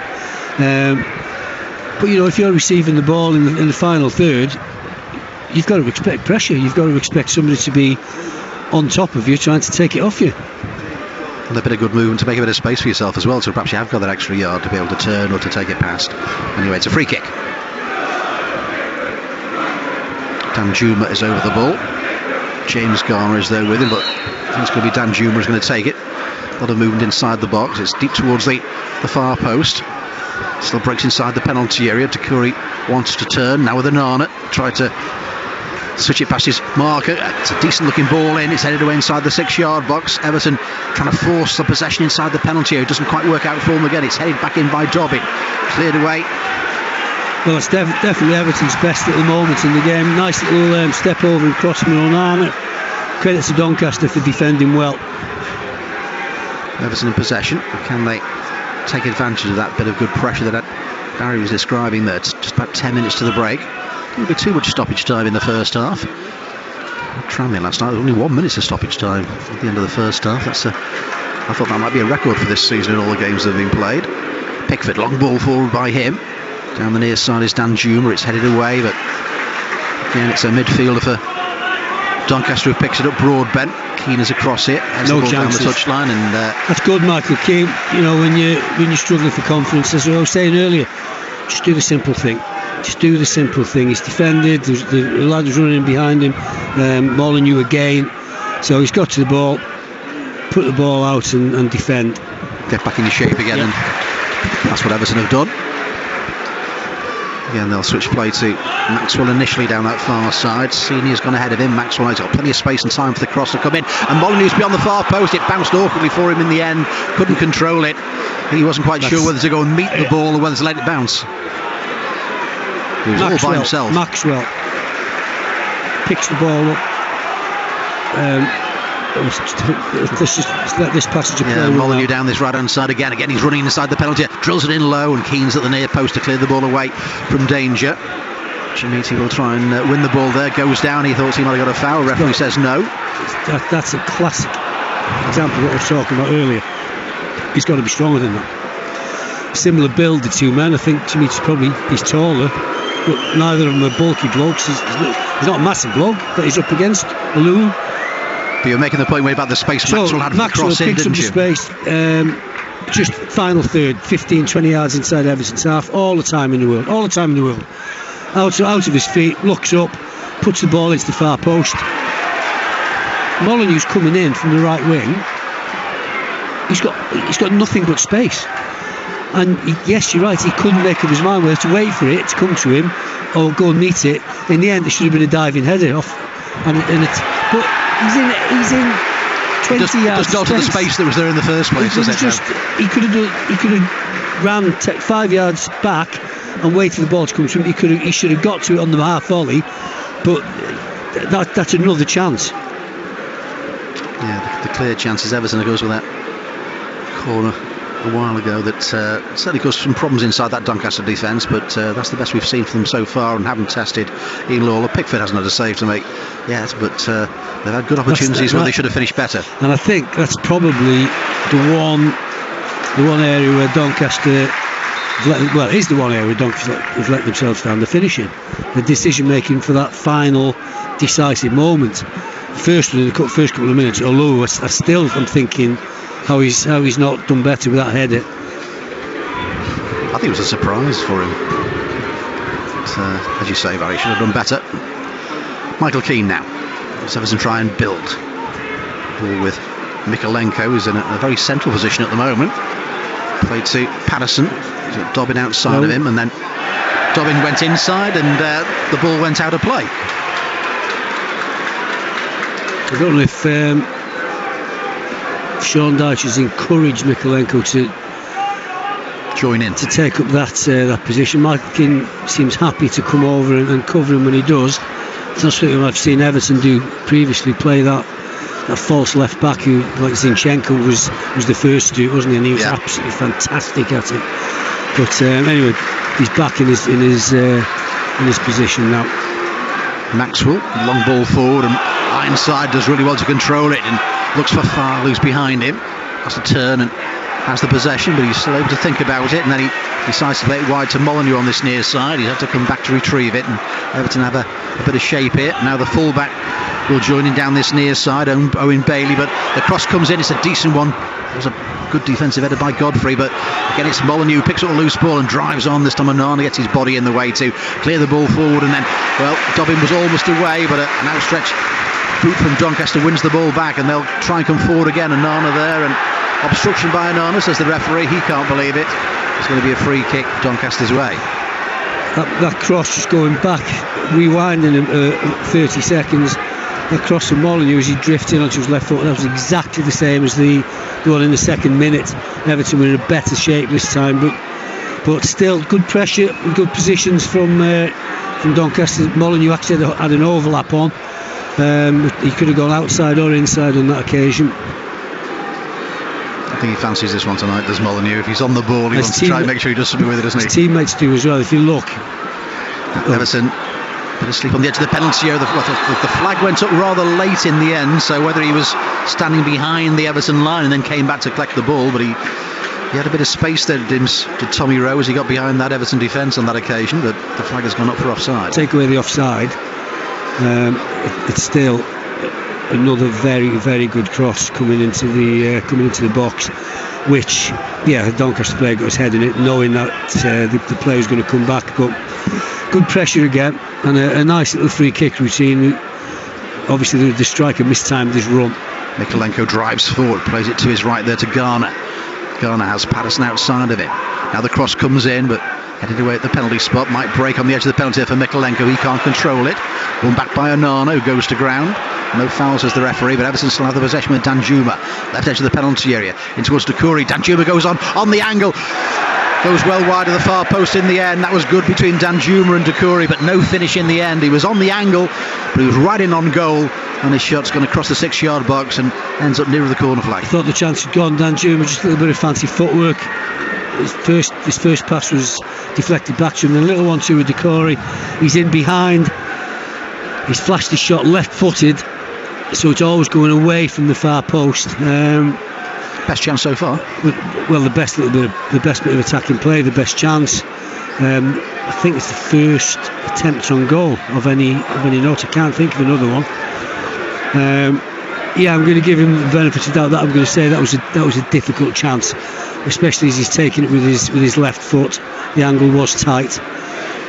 But if you're receiving the ball in the final third, you've got to expect pressure. You've got to expect somebody to be on top of you, trying to take it off you. And a bit of good movement to make a bit of space for yourself as well, so perhaps you have got that extra yard to be able to turn or to take it past. Anyway, it's a free kick. Danjuma is over the ball. James Garner is there with him, but I think it's going to be Danjuma who's going to take it. A lot of movement inside the box. It's deep towards the far post. Still breaks inside the penalty area. Doucouré wants to turn now with Onana. Tried to switch it past his marker. It's a decent looking ball in. It's headed away inside the 6-yard box. Everton trying to force the possession inside the penalty area. It doesn't quite work out for them again. It's headed back in by Dobbin. Cleared away. Well, it's definitely Everton's best little moment in the game. Nice little step over and cross from Onana. Credit to Doncaster for defending well. Everton in possession. Can they take advantage of that bit of good pressure that Barry was describing there? It's just about 10 minutes to the break. Didn't be too much stoppage time in the first half. Tranmere last night, only 1 minute of stoppage time at the end of the first half. I thought that might be a record for this season in all the games that have been played. Pickford, long ball forward by him. Down the near side is Danjuma. It's headed away, but again it's a midfielder for Doncaster who picks it up. Broadbent. Keane is across it. No chances down the touchline, and that's good, Michael Keane. When you're struggling for confidence, as I was saying earlier, just do the simple thing. Just do the simple thing. He's defended. The lad was running behind him. Molyneux again. So he's got to the ball, put the ball out and defend. Get back into shape again, and that's what Everton have done. Again, they'll switch play to Maxwell initially down that far side. Senior's gone ahead of him. Maxwell has got plenty of space and time for the cross to come in. And Molyneux's beyond the far post. It bounced awkwardly for him in the end. Couldn't control it. He wasn't quite sure whether to go and meet the ball or whether to let it bounce. He was all by himself. Maxwell picks the ball up. Let this passage of play. Molyneux down this right hand side again. He's running inside the penalty. Drills it in low, and Keane's at the near post to clear the ball away from danger. Shemiti will try and win the ball there. Goes down. He thought he might have got a foul. Referee says no. That's a classic example of what I was talking about earlier. He's got to be stronger than that. Similar build, the two men. I think Shemiti's he's taller, but neither of them are bulky blokes. He's not a massive bloke that he's up against. Olowu. But you're making the point way about the space Maxwell had for the cross in, picks up didn't the you? space, just final third, 15-20 yards inside Everton's half, all the time in the world. Out of his feet, looks up, puts the ball into the far post. Molineux's coming in from the right wing. He's got nothing but space. And yes, you're right, he couldn't make up his mind whether to wait for it to come to him or go and meet it. In the end, it should have been a diving header off. But he's in 20 yards. Just not to the space that was there in the first place. He could have ran 5 yards back and waited for the ball to come to him. He should have got to it on the half volley, but that's another chance. Yeah, the clear chances. Everton goes with that corner a while ago that certainly caused some problems inside that Doncaster defence, but that's the best we've seen from them so far, and haven't tested Ian Lawler. Pickford hasn't had a save to make yet, but they've had good opportunities where they should have finished better. And I think that's probably the one area where Doncaster is the one area where Doncaster have let themselves down. The finishing, the decision making for that final decisive moment. First couple of minutes, although I'm thinking how he's not done better with that header. I think it was a surprise for him. But, as you say, Barry, should have done better. Michael Keane now. Everton try and build. Ball with Mikolenko, who's in a very central position at the moment. Played to Patterson. Dobbin outside of him, and then Dobbin went inside, and the ball went out of play. I don't know if Sean Dyche has encouraged Mikolenko to join in, to take up that position. Michael Keane seems happy to come over and cover him when he does. It's not something I've seen Everton do previously, play that false left back who, like Zinchenko, was the first to do it, wasn't he? And he was absolutely fantastic at it. But anyway, he's back in his position now. Maxwell, long ball forward, and Ironside does really well to control it and looks for Farrell, who's behind him. Has to turn and has the possession, but he's still able to think about it, and then he decides to play it wide to Molineux on this near side. He'll have to come back to retrieve it, and Everton have a bit of shape here. Now the fullback will join in down this near side, Owen Bailey, but the cross comes in. It's a decent one. It was a good defensive header by Godfrey, but again it's Molineux who picks up a loose ball and drives on. This time Onana gets his body in the way to clear the ball forward, and then, well, Dobbin was almost away, but an outstretched boot from Doncaster wins the ball back, and they'll try and come forward again. Onana there, and obstruction by Onana, says the referee. He can't believe it. It's going to be a free kick Doncaster's way. That cross just going back, rewinding 30 seconds. That cross from Molineux as he drifted onto his left foot, that was exactly the same as the one in the second minute. Everton were in a better shape this time, but still good pressure and good positions from Doncaster. Molineux actually had an overlap on. He could have gone outside or inside on that occasion. I think he fancies this one tonight, does Molineux. If he's on the ball, he wants to try and make sure he does something with it, doesn't he? His teammates do as well, if you look. Everton, bit of sleep on the edge of the penalty area. The flag went up rather late in the end, so whether he was standing behind the Everton line and then came back to collect the ball, but he had a bit of space there, did Tommy Rowe, as he got behind that Everton defence on that occasion, but the flag has gone up for offside. Take away the offside. It's still another very, very good cross coming into the box, which the Doncaster player got his head in it, knowing that the player was going to come back, but good pressure again, and a nice little free kick routine. Obviously the striker mistimed his run. Mikolenko drives forward, plays it to his right there to Garner. Garner has Patterson outside of him. Now the cross comes in, but headed away at the penalty spot. Might break on the edge of the penalty for Mikolenko. He can't control it. Won back by Onana, who goes to ground. No fouls as the referee, but Everton still have the possession with Danjuma. Left edge of the penalty area. In towards Doucouré. Danjuma goes on the angle. Goes well wide of the far post in the end. That was good between Danjuma and Doucouré, but no finish in the end. He was on the angle, but he was right in on goal, and his shot's going to cross the 6-yard box and ends up near the corner flag. I thought the chance had gone. Danjuma, just a little bit of fancy footwork. His first pass was deflected back to him, and a little one too with Doucouré. He's in behind. He's flashed his shot left-footed, so it's always going away from the far post. Best chance so far. Well, the best bit of attacking play, the best chance. I think it's the first attempt on goal of any note. I can't think of another one. Yeah, I'm going to give him the benefit of doubt. That I'm going to say that was a difficult chance, especially as he's taken it with his left foot. The angle was tight,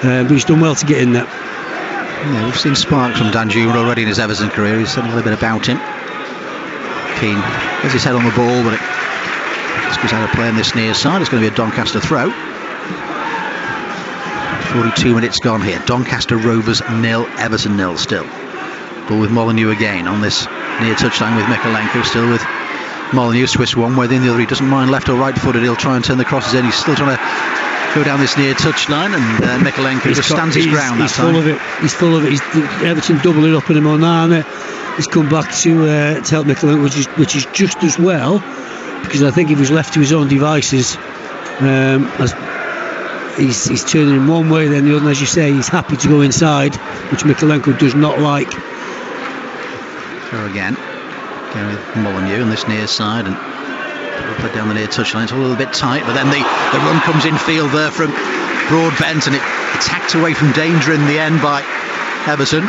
but he's done well to get in there. Yeah, we've seen sparks from Danjuma already in his Everton career. He's said a little bit about him. Keen, gets his head on the ball, but it just goes out of play on this near side. It's going to be a Doncaster throw. 42 minutes gone here. Doncaster Rovers 0, Everton 0 still. Ball with Molineux again on this near touchline with Mikalenko, still with Molineux. Swiss one way, then the other. He doesn't mind left or right footed. He'll try and turn the crosses in. He's still trying to go down this near touchline, and Mikalenko just stands his ground. He's full of it. He's full of it. Everton double it up in him on Onana. He's come back to help Mikalenko, which is just as well, because I think if he was left to his own devices, he's turning him one way, then the other. And as you say, he's happy to go inside, which Mikalenko does not like. Throw again. Going with Molineux on this near side, and put down the near touchline. It's a little bit tight, but then the run comes in field there from Broadbent, and it's hacked away from danger in the end by Everton.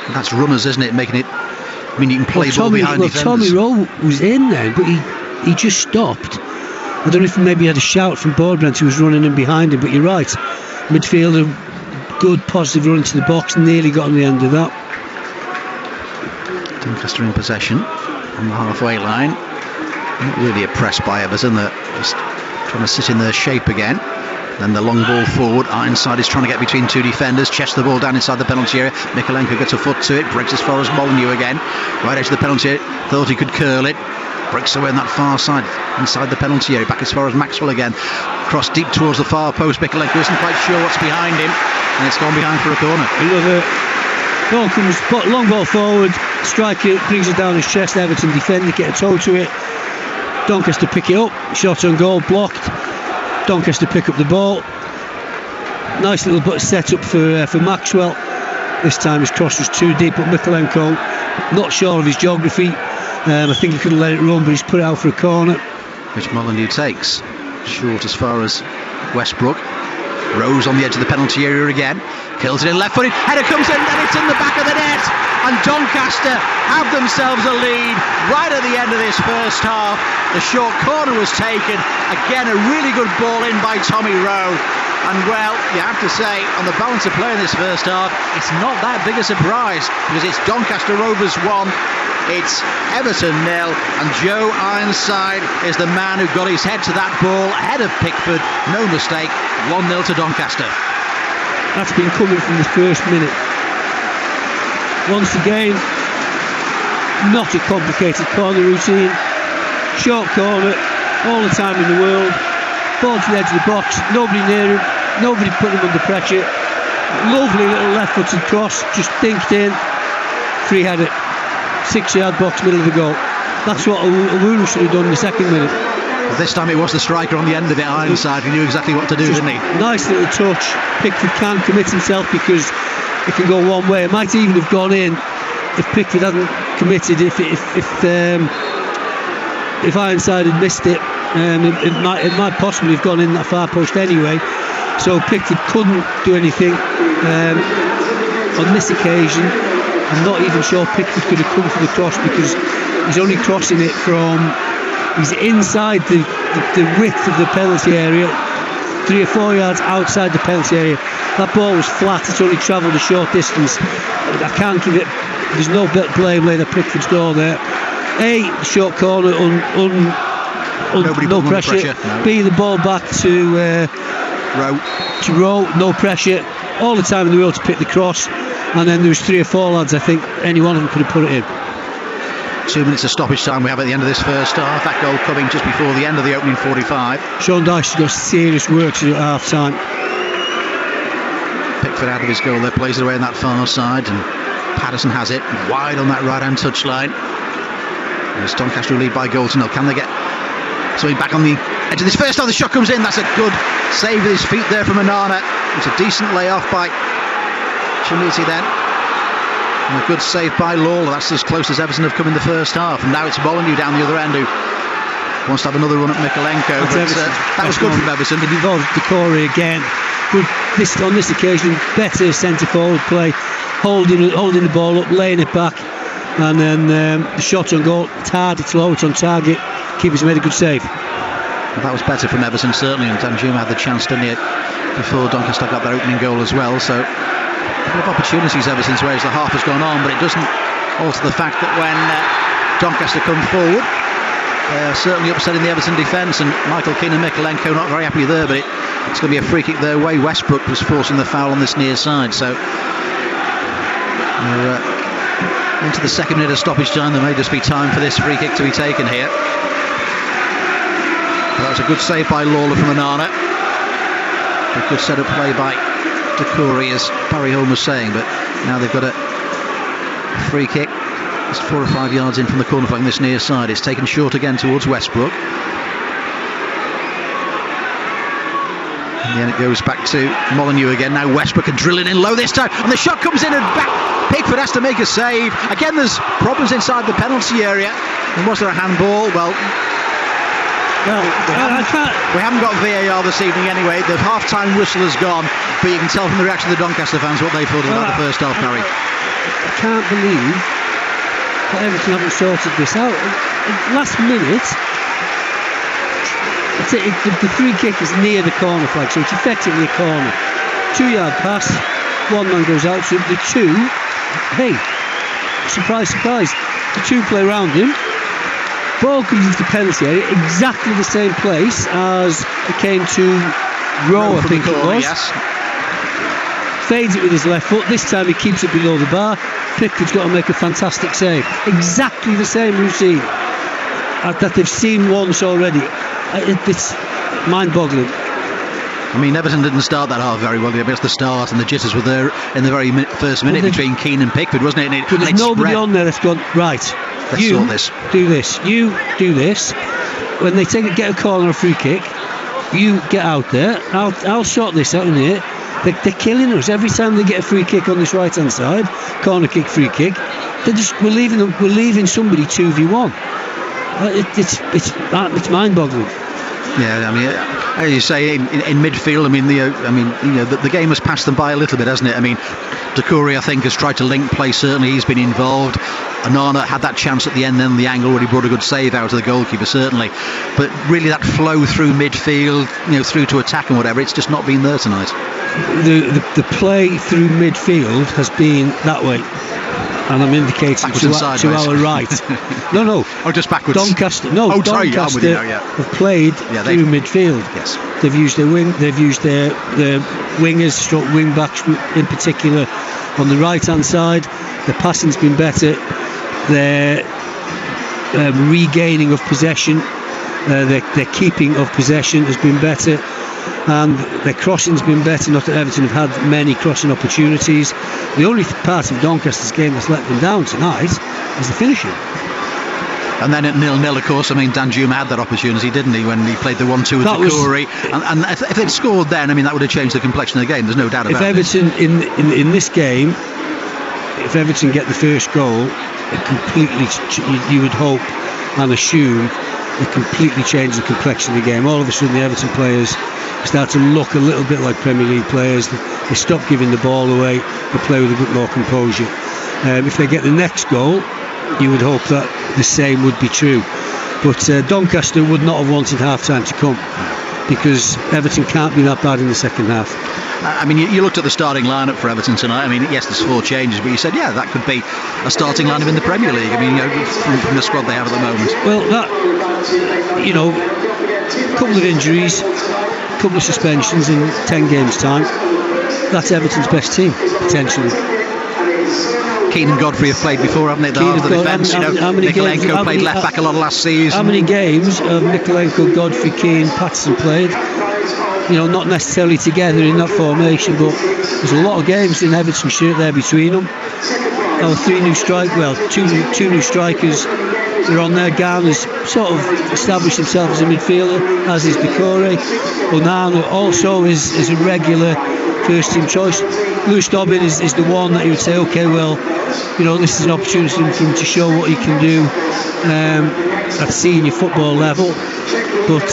And that's runners, isn't it? Making it. I mean, you can play ball behind defenders. Tommy Rowe was in then, but he just stopped. I don't know if maybe he had a shout from Broadbent who was running in behind him, but you're right. Midfielder, good positive run into the box, nearly got on the end of that. Doncaster in possession on the halfway line. Not really oppressed by Everton. They're just trying to sit in their shape again. Then the long ball forward. Ironside is trying to get between two defenders. Chests the ball down inside the penalty area. Mikalenko gets a foot to it. Breaks as far as Molineux again. Right edge of the penalty area. Thought he could curl it. Breaks away on that far side. Inside the penalty area. Back as far as Maxwell again. Cross deep towards the far post. Mikalenko isn't quite sure what's behind him. And it's gone behind for a corner. Ball comes, long ball forward. Striker brings it down his chest. Everton defender get a toe to it. Doncaster pick it up. Shot on goal blocked. Doncaster pick up the ball. Nice little set up for Maxwell. This time his cross was too deep, but Mikalenko not sure of his geography. I think he could have let it run, but he's put it out for a corner, which Molineux takes short as far as Westbrook. Rose on the edge of the penalty area again. Kills it in left footed. Header comes in, and it's in the back of the net. And Doncaster have themselves a lead right at the end of this first half. The short corner was taken. Again, a really good ball in by Tommy Rowe. And well, you have to say, on the balance of play in this first half, it's not that big a surprise, because it's Doncaster Rovers 1, it's Everton 0, and Joe Ironside is the man who got his head to that ball ahead of Pickford. No mistake, 1-0 to Doncaster. That's been coming from the first minute. Once again, not a complicated corner routine. Short corner, all the time in the world. Ball to the edge of the box, nobody near him, nobody put him under pressure. Lovely little left-footed cross, just dinked in. Free header, 6-yard box, middle of the goal. That's what Owusu should have done in the second minute. Well, this time it was the striker on the end of it, Ironside. He knew exactly what to do, didn't he? Nice little touch. Pickford can't commit himself because it can go one way. It might even have gone in if Pickford hadn't committed. If Ironside had missed it, it might possibly have gone in that far post anyway. So Pickford couldn't do anything on this occasion. I'm not even sure Pickford could have come for the cross, because he's only crossing it from, he's inside the width of the penalty area, 3 or 4 yards outside the penalty area. That ball was flat, it's only travelled a short distance. I can't give it, there's no blame laid at Pickford's door there. A, short corner, no pressure. No. B, the ball back to Rowe, no pressure. All the time in the world to pick the cross. And then there was 3 or 4 lads, I think any one of them could have put it in. 2 minutes of stoppage time we have at the end of this first half. That goal coming just before the end of the opening 45. Sean Dyche has got serious work to do at half time. Pickford out of his goal there, plays it away on that far side, and Patterson has it wide on that right hand touchline. As Doncaster lead by goal to 0. Can they get something back on the edge of this first half? The shot comes in. That's a good save with his feet there from Onana. It's a decent layoff by Chimiti then. And a good save by Lawler. That's as close as Everton have come in the first half. And now it's Molineux down the other end who wants to have another run at Mikalenko. But that was good from Everton. It involved Decore again. Good on this occasion, better centre forward play, holding the ball up, laying it back. And then the shot on goal, it's hard, it's low, it's on target. Keeper's made a good save. Well, that was better from Everton, certainly, and Danjuma had the chance, didn't he, before Doncaster got their opening goal as well. So a couple of opportunities ever since whereas the half has gone on, but it doesn't alter the fact that when Doncaster come forward, they're certainly upsetting the Everton defence, and Michael Keane and Mikolenko not very happy there, but it's going to be a free kick their way. Westbrook was forcing the foul on this near side, so we're into the second minute of stoppage time. There may just be time for this free kick to be taken here. That was a good save by Lawler from Onana. A good set-up play by Doucouré, as Barry Holm was saying, but now they've got a free kick just 4 or 5 yards in from the corner flag on this near side. It's taken short again towards Westbrook. And then it goes back to Molineux again. Now Westbrook are drilling in low this time, and the shot comes in and back. Pickford has to make a save. Again, there's problems inside the penalty area. And was there a handball? Well, we haven't got VAR this evening anyway. The half-time whistle has gone, but you can tell from the reaction of the Doncaster fans what they thought about the first half, Barry. I can't believe that Everton haven't sorted this out. Last minute, the free kick is near the corner flag, so it's effectively a corner. 2-yard pass, one man goes out, so the two, hey, surprise, surprise, the two play around him. Ball comes into the penalty area, exactly the same place as it came to Rowe, I think it was. Yes. Fades it with his left foot. This time he keeps it below the bar. Pickford's got to make a fantastic save. Exactly the same routine that they've seen once already. It's mind-boggling. I mean, Everton didn't start that half very well. They missed the start, and the jitters were there in the very first minute between Keane and Pickford, wasn't it? But there's nobody on there that's gone, right, let's sort this. Do this. You do this. When they get a corner or a free kick, you get out there. I'll sort this out in here. They're killing us every time they get a free kick on this right hand side, corner kick, free kick. We're leaving somebody 2v1. It's mind-boggling. Yeah, I mean, as you say, in midfield, the game has passed them by a little bit, hasn't it? I mean, Doucouré, I think, has tried to link play. Certainly, he's been involved. Onana had that chance at the end, then the angle where he brought a good save out of the goalkeeper, certainly. But really, that flow through midfield, through to attack and whatever, it's just not been there tonight. The play through midfield has been that way. And I'm indicating to our right. No. Oh, just backwards. Doncaster. No, Doncaster have played through midfield. Yes. They've used their wingers, stroke wing backs in particular, on the right hand side. Their passing's been better. Their regaining of possession, their keeping of possession has been better. And their crossing's been better. Not that Everton have had many crossing opportunities. The only part of Doncaster's game that's let them down tonight is the finishing. And then at 0-0, of course, Danjuma had that opportunity, didn't he, when he played the 1-2 with Doucouré. And if they'd scored then, that would have changed the complexion of the game. There's no doubt about it. If Everton, in this game, if Everton get the first goal, it completely, you would hope and assume, it completely changed the complexion of the game. All of a sudden, the Everton players start to look a little bit like Premier League players. They stop giving the ball away. They play with a bit more composure. If they get the next goal, you would hope that the same would be true. But Doncaster would not have wanted half-time to come, because Everton can't be that bad in the second half. You looked at the starting lineup for Everton tonight. Yes, there's 4 changes, but you said, that could be a starting lineup in the Premier League. From the squad they have at the moment. Well, a couple of injuries, a couple of suspensions in 10 games' time. That's Everton's best team, potentially. Keane and Godfrey have played before, haven't they? The defence. Mikolenko played left back a lot last season. How many games have Mikolenko, Godfrey, Keane, Patterson played? Not necessarily together in that formation, but there's a lot of games in Everton shirt there between them. Two new strikers are on there. Garner's sort of established himself as a midfielder, as is Doucouré. Onana also is a regular first team choice. Lewis Dobbin is the one that you would say, okay, well, this is an opportunity for him to show what he can do at senior football level. But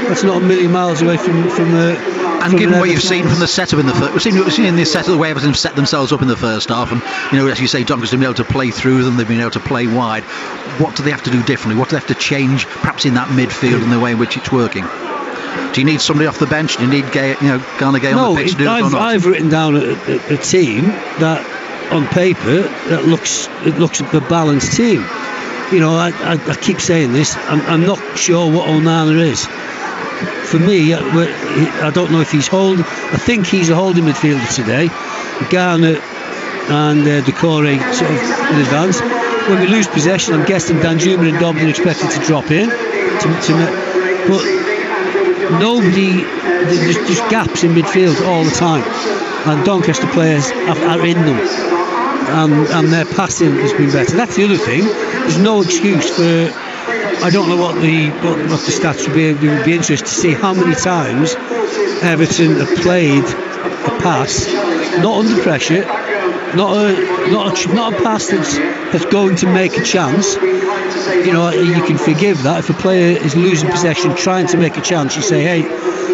That's not a million miles away from and given what you've seen from the setup in the first, we've seen in this setup the way Everton set themselves up in the first half, and as you say, Doncaster have been able to play through them. They've been able to play wide. What do they have to do differently? What do they have to change, perhaps in that midfield and the way in which it's working? Do you need somebody off the bench? Do you need Garner Gay on the pitch to do it or not? I've written down a team that, on paper, that looks a balanced team. I keep saying this. I'm not sure what Onana is. For me, I don't know if he's holding. I think he's a holding midfielder today. Garner and Decore sort of in advance. When we lose possession, I'm guessing Danjuma and Dobbin are expected to drop in. But nobody. There's just gaps in midfield all the time, and Doncaster players are in them, and their passing has been better. That's the other thing. There's no excuse for. I don't know what the stats would be. It would be interesting to see how many times Everton have played a pass, not under pressure, not a pass that's going to make a chance. You can forgive that if a player is losing possession, trying to make a chance. You say, hey,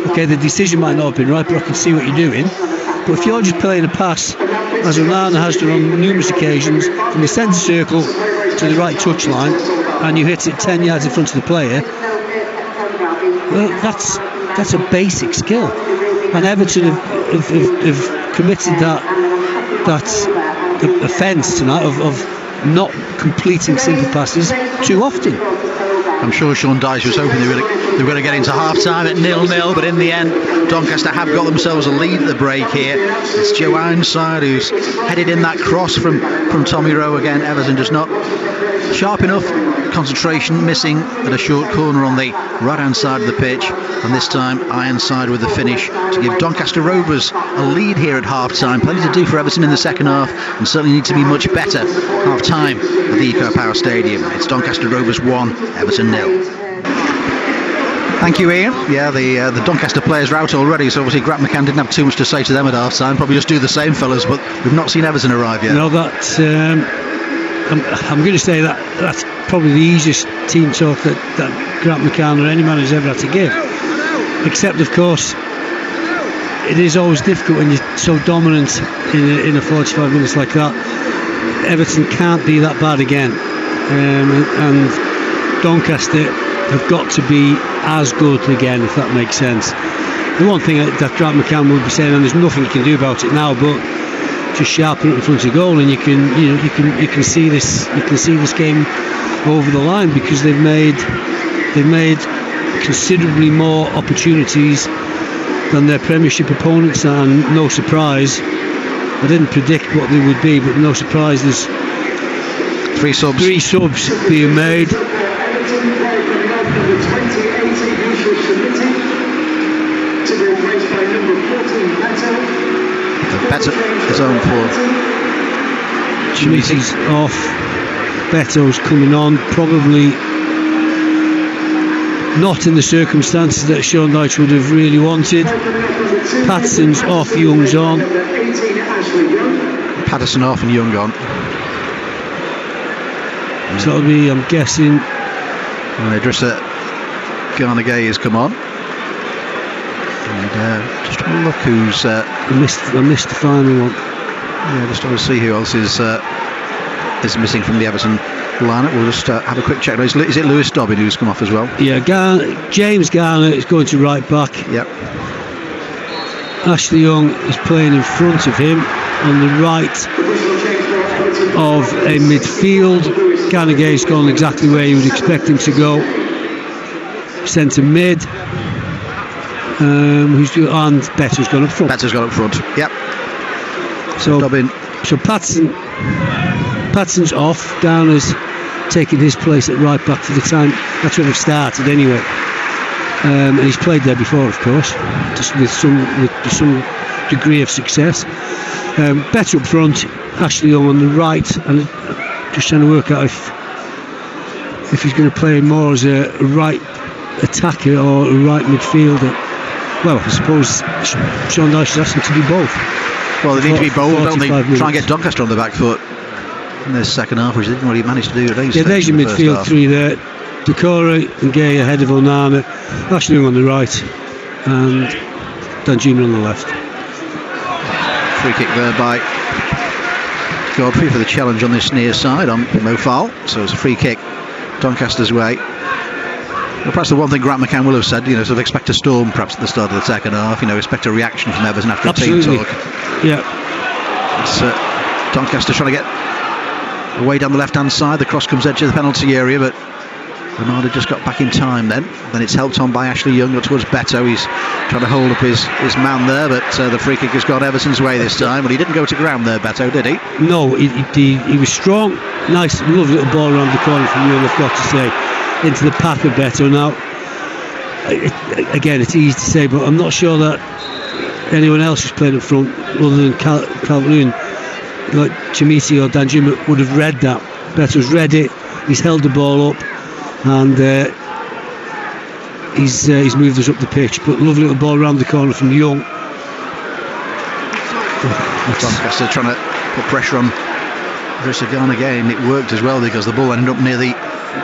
okay, the decision might not have been right, but I can see what you're doing. But if you're just playing a pass, as Onana has done on numerous occasions, from the centre circle to the right touchline, and you hit it 10 yards in front of the player, well, that's a basic skill. And Everton have committed that offence tonight of not completing simple passes too often. I'm sure Sean Dyche was hoping they were going to get into half-time at 0-0, but in the end, Doncaster have got themselves a lead at the break here. It's Joe Ironside who's headed in that cross from Tommy Rowe again. Everton just not sharp enough, concentration missing at a short corner on the right-hand side of the pitch, and this time Ironside with the finish to give Doncaster Rovers a lead here at half-time. Plenty to do for Everton in the second half, and certainly need to be much better half-time at the Eco Power Stadium. It's Doncaster Rovers 1, Everton 0. Thank you, Ian. Yeah, the Doncaster players are out already, so obviously Grant McCann didn't have too much to say to them at half-time. Probably just do the same, fellas, but we've not seen Everton arrive yet. No, that's... I'm going to say that's probably the easiest team talk that Grant McCann or any man has ever had to give. Except, of course, it is always difficult when you're so dominant in a 45 minutes like that. Everton can't be that bad again, and Doncaster have got to be as good again, if that makes sense. The one thing that Grant McCann will be saying, and there's nothing you can do about it now, but just sharpen it in front of goal, and you can see this game over the line, because they've made considerably more opportunities than their Premiership opponents, and no surprise, I didn't predict what they would be, but no surprise, there's three subs being made. Better is on for Chimisi's off, Beto's coming on, probably not in the circumstances that Sean Dyche would have really wanted. Patterson's off, Young's on. Patterson off and Young on. So that'll be, I'm guessing, Idrissa Gana Gay has come on. And just have a look who's... I missed the final one. Yeah, just want to see who else is missing from the Everton lineup. We'll just have a quick check. Is it Lewis Dobbin who's come off as well? Yeah, James Garner is going to right back. Yep. Ashley Young is playing in front of him on the right of a midfield. Garner Gay's gone exactly where you would expect him to go. Centre mid. And Better's gone up front. Better's gone up front. Yep. So Dobbin. So Patterson's off. Garner's taking his place at right back for the time. That's where they've started anyway. And he's played there before, of course, just with some degree of success. Better up front. Ashley Young on the right, and just trying to work out if he's going to play more as a right attacker or a right midfielder. Well, I suppose Sean Dyche is asking to do both. Well, they need to be bold, don't they? Minutes. Try and get Doncaster on the back foot in the second half, which they didn't really manage to do today. Yeah, there's your midfield three there. Decore and Gay ahead of Onana, Ashley Young on the right, and Danjuma on the left. Free kick there by Godfrey for the challenge on this near side on Mofal. So it's a free kick Doncaster's way. Well, perhaps the one thing Grant McCann will have said, sort of expect a storm perhaps at the start of the second half, expect a reaction from Everton after Absolutely. a team talk. Yeah. It's Doncaster trying to get away down the left hand side. The cross comes edge of the penalty area, but Bernardo just got back in time then it's helped on by Ashley Young towards Beto. He's trying to hold up his man there, but the free kick has gone Everton's way this time. Well, he didn't go to ground there, Beto, did he? No, he was strong. Nice, lovely little ball around the corner from Young, I've got to say, into the path of Beto. Now, again, it's easy to say, but I'm not sure that anyone else who's played up front other than Calvert-Lewin, like Chimiti or Danjuma, would have read that. Beto's read it, he's held the ball up, and he's moved us up the pitch. But lovely little ball around the corner from Young. Doncaster trying to put pressure on Gana again. It worked as well because the ball ended up near the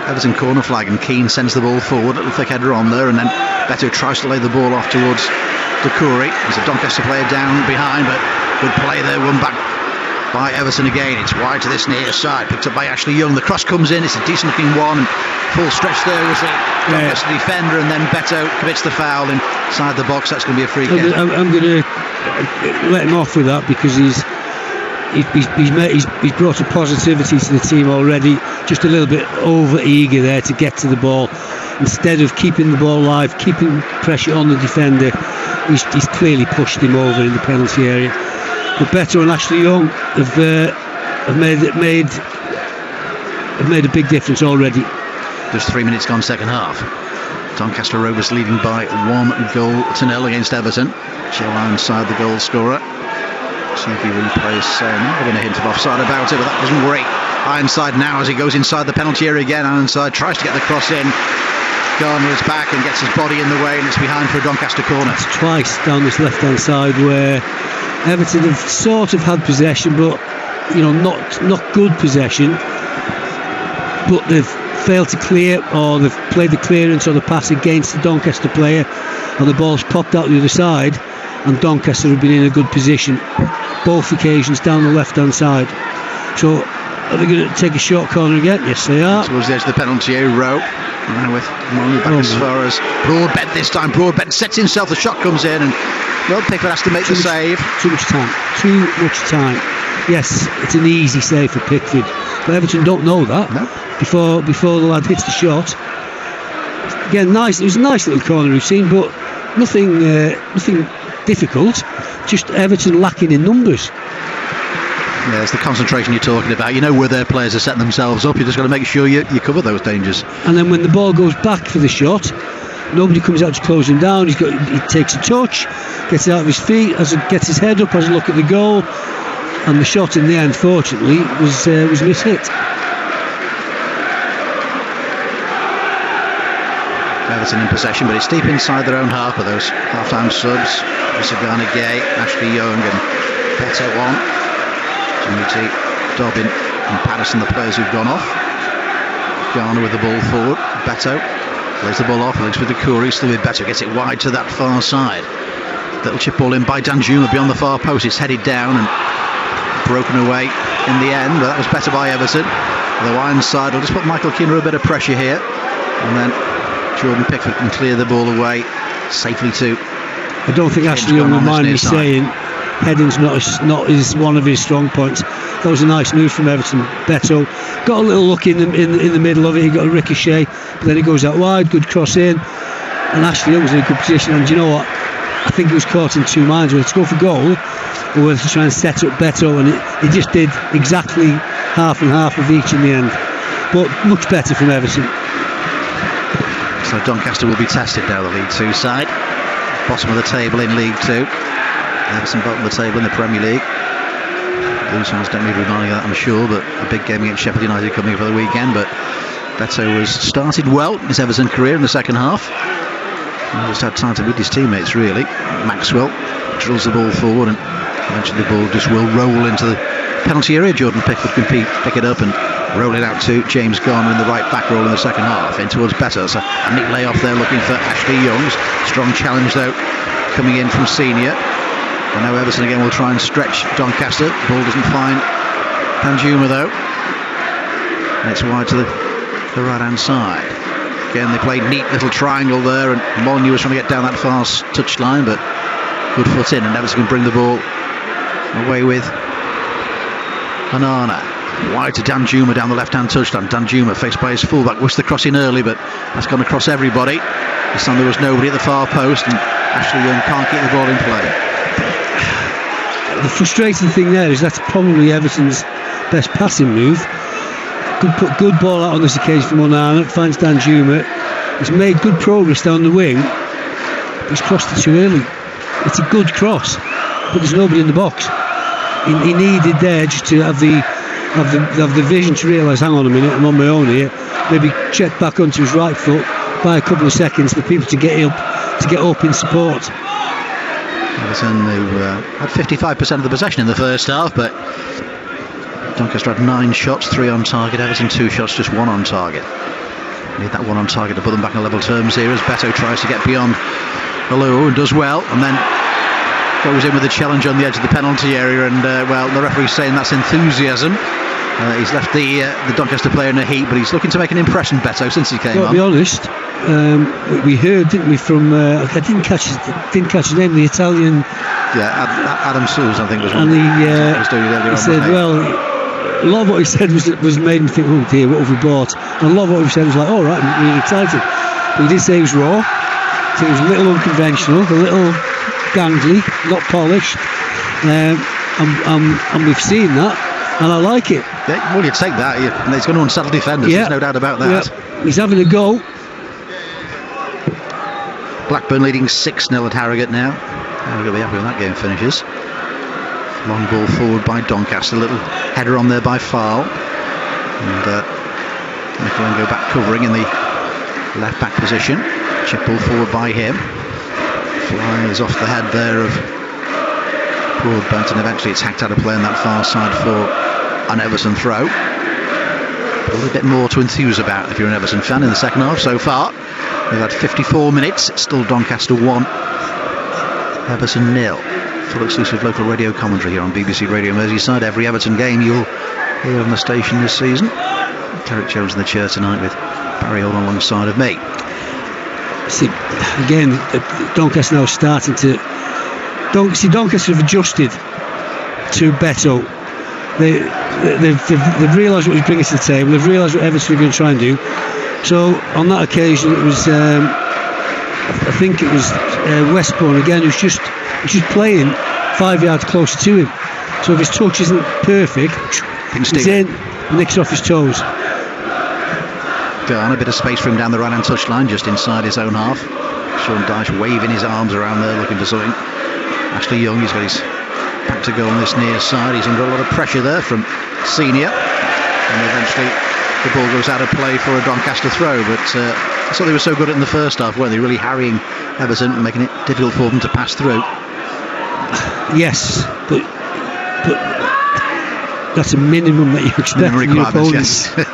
Everton corner flag, and Keane sends the ball forward, little thick header on there, and then Beto tries to lay the ball off towards Decore. There's a Doncaster player down behind, but good play there, won back by Everton again. It's wide to this near side, picked up by Ashley Young. The cross comes in, it's a decent looking one, and full stretch there was the Doncaster defender, and then Beto commits the foul inside the box. That's going to be a free kick. I'm going to let him off with that because he's brought a positivity to the team already. Just a little bit over eager there to get to the ball instead of keeping the ball live, keeping pressure on the defender. He's clearly pushed him over in the penalty area. But Beto and Ashley Young have made a big difference already. Just 3 minutes gone second half. Doncaster Rovers leading by 1-0 against Everton. Joe inside the goal scorer. TV replays giving a hint of offside about it, but that doesn't worry Ironside now as he goes inside the penalty area again. Ironside tries to get the cross in. Garner is back and gets his body in the way, and it's behind for a Doncaster corner. It's twice down this left hand side where Everton have sort of had possession, but not good possession, but they've failed to clear, or they've played the clearance or the pass against the Doncaster player, and the ball's popped out the other side, and Doncaster have been in a good position both occasions down the left hand side. So are they going to take a short corner again? Yes, they are. Towards the edge of the penalty area, Rowe. Now with Molyneux back as far as Broadbent this time. Broadbent sets himself, the shot comes in, and Pickford has to make the save. Too much time. Yes, it's an easy save for Pickford, but Everton don't know that. No. Before the lad hits the shot. Again, it was a nice little corner we've seen, but nothing difficult. Just Everton lacking in numbers. Yeah, it's the concentration you're talking about. Where their players are setting themselves up. You just got to make sure you cover those dangers. And then when the ball goes back for the shot, nobody comes out to close him down. He takes a touch, gets it out of his feet, gets his head up, has a look at the goal, and the shot in the end, fortunately, was mishit. Everton in possession, but it's deep inside their own half of those half-time subs. Gana Gay, Ashley Young, and Beto on. Jimmy Dobbin and Patterson, the players who've gone off. Garner with the ball forward. Beto lays the ball off, looks with Decore, still with Beto, gets it wide to that far side. Little chip ball in by Danjuma beyond the far post. It's headed down and broken away in the end, but that was better by Everton. The Ironside will just put Michael Keane a bit of pressure here, and then Jordan Pickford can clear the ball away safely too. I don't think Ashley Young will mind me saying heading's not one of his strong points. That was a nice move from Everton. Beto got a little look in the middle of it. He got a ricochet, but then he goes out wide. Good cross in, and Ashley Young was in a good position. And you know what? I think he was caught in two minds whether to go for goal or whether to try and set up Beto, and he just did exactly half and half of each in the end. But much better from Everton. So Doncaster will be tested now, the League Two side. Bottom of the table in League Two. Everton bottom of the table in the Premier League. Blues fans don't need reminding of that, I'm sure, but a big game against Sheffield United coming up for the weekend. But Beto has started well in his Everton career in the second half. He just had time to meet his teammates, really. Maxwell drills the ball forward, and eventually the ball just will roll into the penalty area. Jordan Pickford can pick it up, and Rolling out to James Garner in the right back role in the second half. In towards Better. So a neat layoff there looking for Ashley Youngs. Strong challenge though coming in from Senior. And now Everton again will try and stretch Doncaster. Ball doesn't find Danjuma though. And it's wide to the right hand side. Again they played neat little triangle there, and Molyneux was trying to get down that far touchline, but good foot in, and Everton can bring the ball away with Onana. Wide to Danjuma down the left-hand touchline. Danjuma faced by his fullback, wished the cross in early, but that's gone across everybody. This time there was nobody at the far post, and Ashley Young can't keep the ball in play. The frustrating thing there is that's probably Everton's best passing move. Good ball out on this occasion from Onana, finds Danjuma. He's made good progress down the wing, but he's crossed it too early. It's a good cross, but there's nobody in the box. He needed there just to have the vision to realise, hang on a minute, I'm on my own here. Maybe check back onto his right foot, by a couple of seconds for people to get up in support. Everton who had 55% of the possession in the first half, but Doncaster had 9 shots, 3 on target. Everton 2 shots, just 1 on target. Need that 1 on target to put them back in level terms here as Beto tries to get beyond Oluo and does well, and then goes in with a challenge on the edge of the penalty area, and well, the referee's saying that's enthusiasm. He's left the Doncaster player in a heap, but he's looking to make an impression, Beto, since he came on. To be honest, we heard, didn't we, from I didn't catch his name, the Italian. Yeah, Adam Suze, I think was one. And he said, well, a lot of what he said was made me think, oh dear, what have we bought? And a lot of what he said was like, all right, I'm really excited. But he did say he was raw. So he was a little unconventional, a little gangly, not polished, and we've seen that, and I like it. Yeah, well, you'd take that. He's going to unsettle defenders, there's no doubt about that. Yeah. He's having a go. Blackburn leading 6-0 at Harrogate now. Harrogate will be happy when that game finishes. Long ball forward by Doncaster, little header on there by Farl, and Michelangelo back covering in the left back position. Chip ball forward by him. Flies off the head there of Broadbent, and eventually it's hacked out of play on that far side for an Everton throw. A little bit more to enthuse about if you're an Everton fan in the second half so far. We've had 54 minutes, it's still Doncaster 1, Everton 0. Full exclusive local radio commentary here on BBC Radio Merseyside. Every Everton game you'll hear on the station this season. Derek Jones in the chair tonight with Barry Hall alongside of me. See, again, Doncaster now starting to. Doncaster have adjusted to Beto. They've realised what he's bringing to the table. They've realised what Everton are going to try and do. So on that occasion, it was. I think it was Westbourne again, who's just playing 5 yards closer to him. So if his touch isn't perfect, he's in, nicks off his toes. A bit of space for him down the right hand touchline, just inside his own half. Sean Dyche waving his arms around there looking for something. Ashley Young, he's got his back to go on this near side. He's under a lot of pressure there from Senior, and eventually the ball goes out of play for a Doncaster throw. But I thought they were so good in the first half, weren't they? Really harrying Everton and making it difficult for them to pass through. Yes, but that's a minimum that you expect from your opponents. Yes.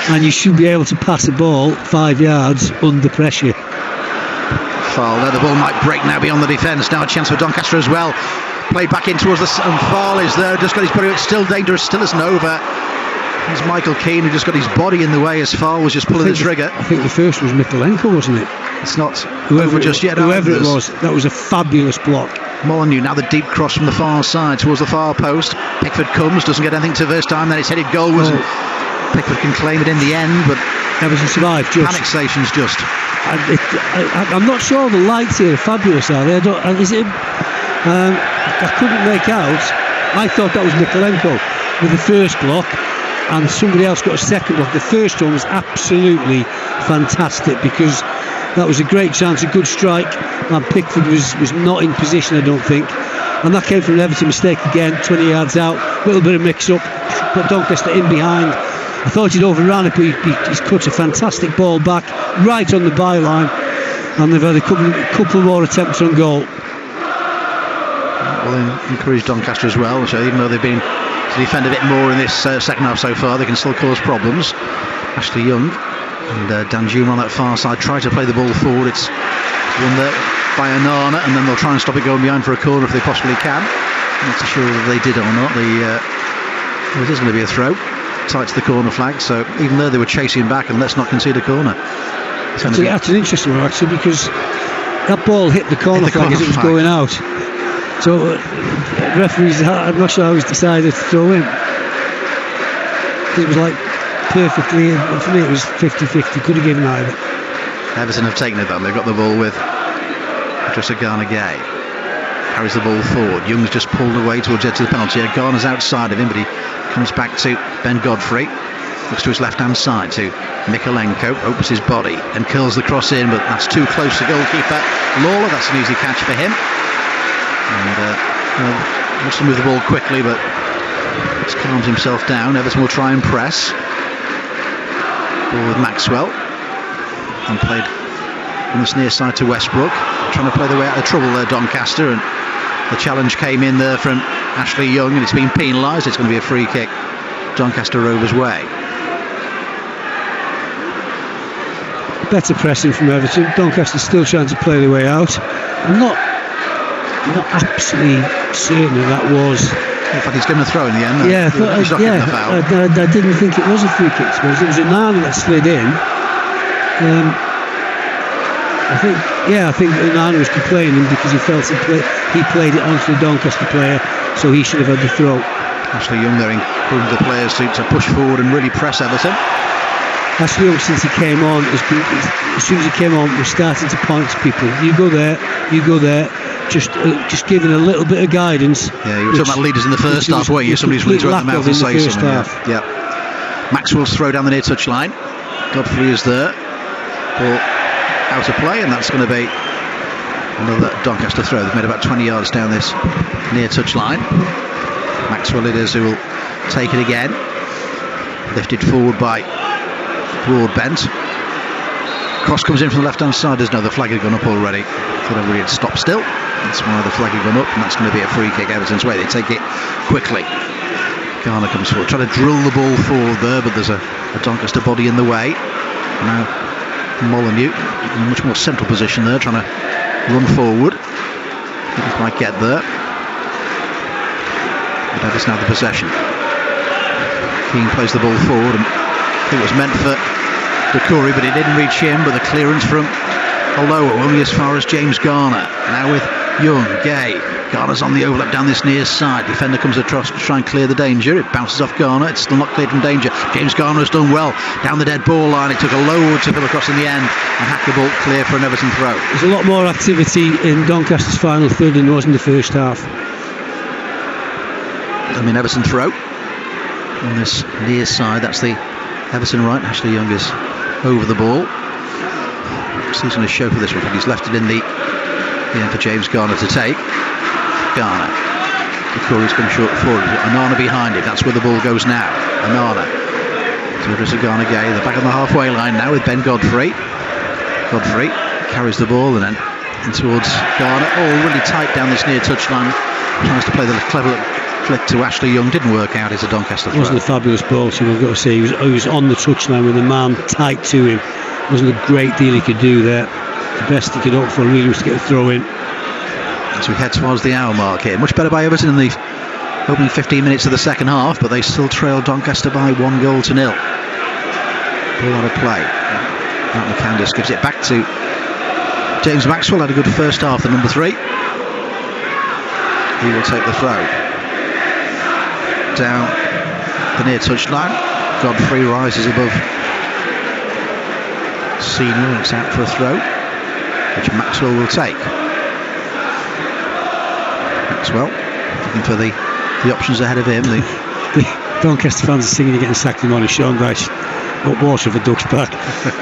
And you should be able to pass a ball 5 yards under pressure. Farl there, the ball might break now beyond the defence. Now a chance for Doncaster as well. Played back in towards and Farl is there, just got his body. It's still dangerous, still isn't over. Here's Michael Keane who just got his body in the way as Farl was just pulling the trigger. I think the first was Mikolenko, wasn't it? It's not over just yet. Whoever it was, that was a fabulous block. Molyneux, now the deep cross from the far side towards the far post. Pickford comes, doesn't get anything to first time, then it's headed goalwards. Pickford can claim it in the end, but Everton survived. Panic stations just. I'm not sure the lights here are fabulous, are they? I couldn't make out. I thought that was Mikolenko with the first block, and somebody else got a second block. The first one was absolutely fantastic because that was a great chance, a good strike, and Pickford was not in position, I don't think. And that came from an Everton mistake again, 20 yards out, a little bit of mix-up, put Doncaster in behind. I thought he'd overrun it, but he's cut a fantastic ball back, right on the byline, and they've had a couple more attempts on goal. Well, encourage Doncaster as well, so even though they've been to defend a bit more in this second half so far. They can still cause problems. Ashley Young and Dan Juma on that far side try to play the ball forward. It's won there by Onana, and then they'll try and stop it going behind for a corner if they possibly can. I'm not so sure whether they did or not. It is going to be a throw tight to the corner flag, so even though they were chasing back, and let's not concede a corner. That's an interesting one actually, because that ball hit the corner flag as it was going out. So referees, I'm not sure how he's decided to throw in. It was like perfectly, for me it was 50-50, could have given either. Everton have taken it then. They've got the ball with Idrissa Gana Gay. Carries the ball forward. Young's just pulled away towards the edge of the penalty area. Garner's outside of him, but he comes back to Ben Godfrey. Looks to his left hand side to Mikolenko, opens his body and curls the cross in, but that's too close to goalkeeper Lawler. That's an easy catch for him. And wants to move the ball quickly, but just calms himself down. Everton will try and press. Ball with Maxwell. And played on this near side to Westbrook. Trying to play their way out of trouble there, Doncaster. And the challenge came in there from Ashley Young, and it's been penalised. It's going to be a free kick Doncaster Rovers way. Better pressing from Everton. Doncaster still trying to play their way out. I'm not absolutely certain that was. In fact, he's given a throw in the end. Yeah, I didn't think it was a free kick. It was Onana that slid in. I think Onana was complaining because he felt he played it onto the Doncaster player, so he should have had the throw. Ashley Young there encouraging the players to push forward and really press Everton. Ashley Young, since he came on, as soon as he came on, was starting to point to people. You go there. Just giving a little bit of guidance. Yeah, you were talking about leaders in the first half, weren't you? Somebody's willing to open their mouth and say something. Yeah. Maxwell's throw down the near touch line. Godfrey is there. Ball out of play, and that's going to be another Doncaster throw. They've made about 20 yards down this near touch line. Maxwell it is who will take it again. Lifted forward by Broadbent. Cross comes in from the left hand side. There's the flag had gone up already. Thought everybody had stopped still. That's why the flag had gone up, and that's going to be a free kick Everton's way. They take it quickly. Garner comes forward, trying to drill the ball forward there, but there's a Doncaster body in the way. Now Molyneux in a much more central position there, trying to run forward. Didn't quite get there. But Everton have the possession. Keane plays the ball forward, and I think it was meant for Doucouré, but it didn't reach him. But the clearance from Olowo only as far as James Garner. Now with Young, Gay. Garner's on the overlap down this near side. Defender comes across to try and clear the danger. It bounces off Garner. It's still not cleared from danger. James Garner has done well down the dead ball line. It took a load to come across in the end and hack the ball clear for an Everton throw. There's a lot more activity in Doncaster's final third than there was in the first half. Everton throw on this near side. That's the Everton right. Ashley Young is over the ball. So he's going to show for this one. He's left it in the end for James Garner to take. Garner. Doucouré's come short forward. Onana behind it. That's where the ball goes now. Onana. So Idrissa Gana Gay. They're back on the halfway line now with Ben Godfrey. Godfrey carries the ball and then in towards Garner. Oh, really tight down this near touch line. Tries to play the clever flick to Ashley Young. Didn't work out. It's a Doncaster throw. It wasn't a fabulous ball, so we've got to say he was on the touchline with a man tight to him. Wasn't a great deal he could do there. The best he could hope for really was to get a throw in. As we head towards the hour mark here. Much better by Everton in the opening 15 minutes of the second half, but they still trail Doncaster by 1-0. Ball out of play. Mark McCandless gives it back to James Maxwell. Had a good first half, the number 3. He will take the throw. Down the near touch line. Godfrey rises above Senior, and it's out for a throw, which Maxwell will take. Maxwell looking for the options ahead of him. The Doncaster fans are singing again, sacked him on his Sean Dyche. What water for duck's back.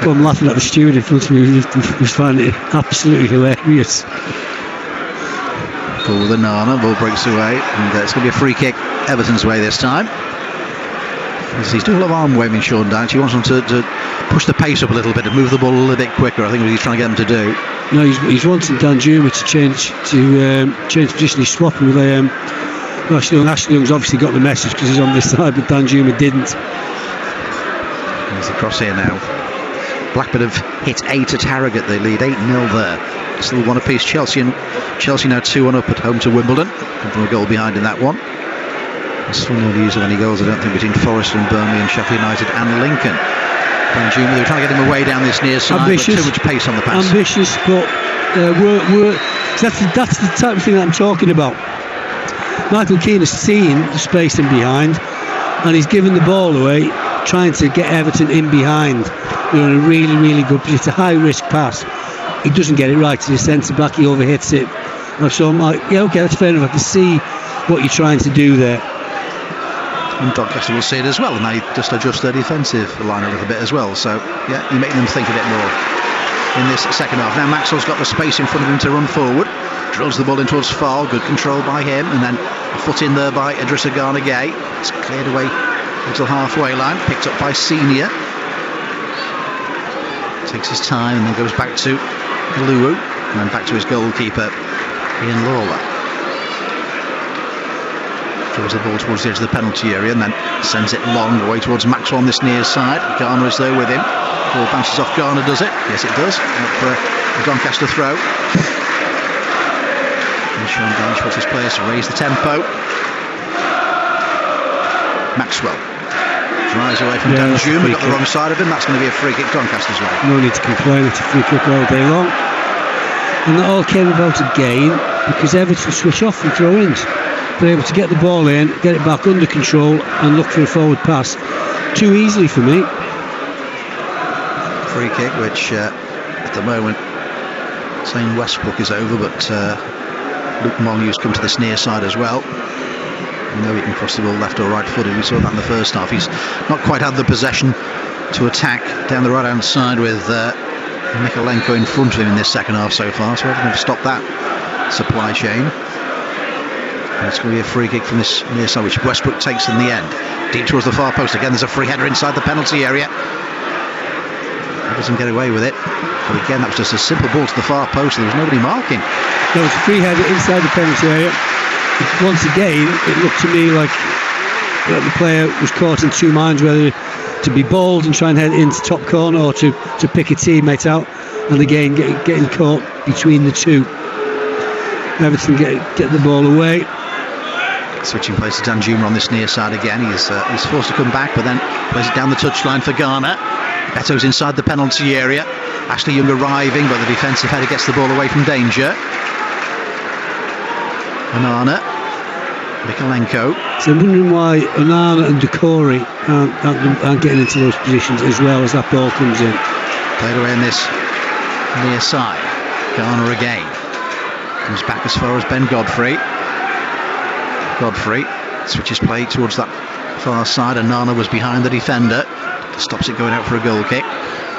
I'm laughing at the steward in front of me. He was finding it absolutely hilarious. Ball with Onana, ball breaks away, and it's going to be a free kick Everton's way this time. He's doing a lot of arm waving, Sean Dyche. He wants them to push the pace up a little bit and move the ball a little bit quicker. I think what he's trying to get them to do. No, he's wanting Dan Juma to change position. He's swapping with Ashley Young's obviously got the message because he's on this side, but Danjuma didn't. There's the cross here now. Blackburn have hit 8 at Harrogate. They lead 8-0 there. Still one apiece. Chelsea now 2-1 up at home to Wimbledon. Come from a goal behind in that one. There's still no news of any goals, I don't think, between Forest and Burnley and Sheffield United and Lincoln. Danjuma, they were trying to get him away down this near side, ambitious, but too much pace on the pass. Ambitious, but that's the type of thing that I'm talking about. Michael Keane has seen the space in behind, and he's given the ball away, trying to get Everton in behind. They're in a really, really good position. It's a high-risk pass. He doesn't get it right to the centre-back. He overhits it. So I'm like, yeah, okay, that's fair enough. I can see what you're trying to do there. And Doncaster will see it as well, and they just adjust their defensive line a little bit as well. So, yeah, you make them think a bit more in this second half. Now Maxwell's got the space in front of him to run forward. Drills the ball in towards Fall. Good control by him, and then a foot in there by Idrissa Gana Gueye. It's cleared away to the halfway line, picked up by Senior. Takes his time and then goes back to Luwu, and then back to his goalkeeper, Ian Lawler. Throws the ball towards the edge of the penalty area and then sends it long away towards Maxwell on this near side. Garner is there with him. Ball bounces off. Garner does it. Yes, it does. Out for a Doncaster throw. And Sean Dyche wants his players to raise the tempo. Maxwell drives away from Danjuma. Got the wrong side of him. That's going to be a free kick Doncaster's way. No need to complain. It's a free kick all day long. And that all came about again because Everton switch off from throw-ins. They're able to get the ball in, get it back under control and look for a forward pass too easily for me. Free kick which at the moment saying Westbrook is over, but Luke Molyneux's come to this near side as well. We know he can cross the ball left or right footed. We saw that in the first half. He's not quite had the possession to attack down the right hand side with Mikalenko in front of him in this second half so far, so Everton have stopped that supply chain. And it's going to be a free kick from this near side, which Westbrook takes in the end. Deep towards the far post. Again, there's a free header inside the penalty area. He doesn't get away with it. But again, that was just a simple ball to the far post. There was nobody marking. There was a free header inside the penalty area. Once again, it looked to me like the player was caught in two minds, whether to be bold and try and head into top corner or to pick a teammate out. And again, getting caught between the two. Everton get the ball away. Switching plays to Danjuma on this near side again. He's forced to come back, but then plays it down the touchline for Garner. Beto's inside the penalty area. Ashley Young arriving, but the defensive header gets the ball away from danger. Onana, Mikalenko. So I'm wondering why Onana and Decore aren't getting into those positions as well as that ball comes in. Played away on this near side. Garner again. Comes back as far as Ben Godfrey. Godfrey switches play towards that far side, and Nana was behind the defender. Stops it going out for a goal kick.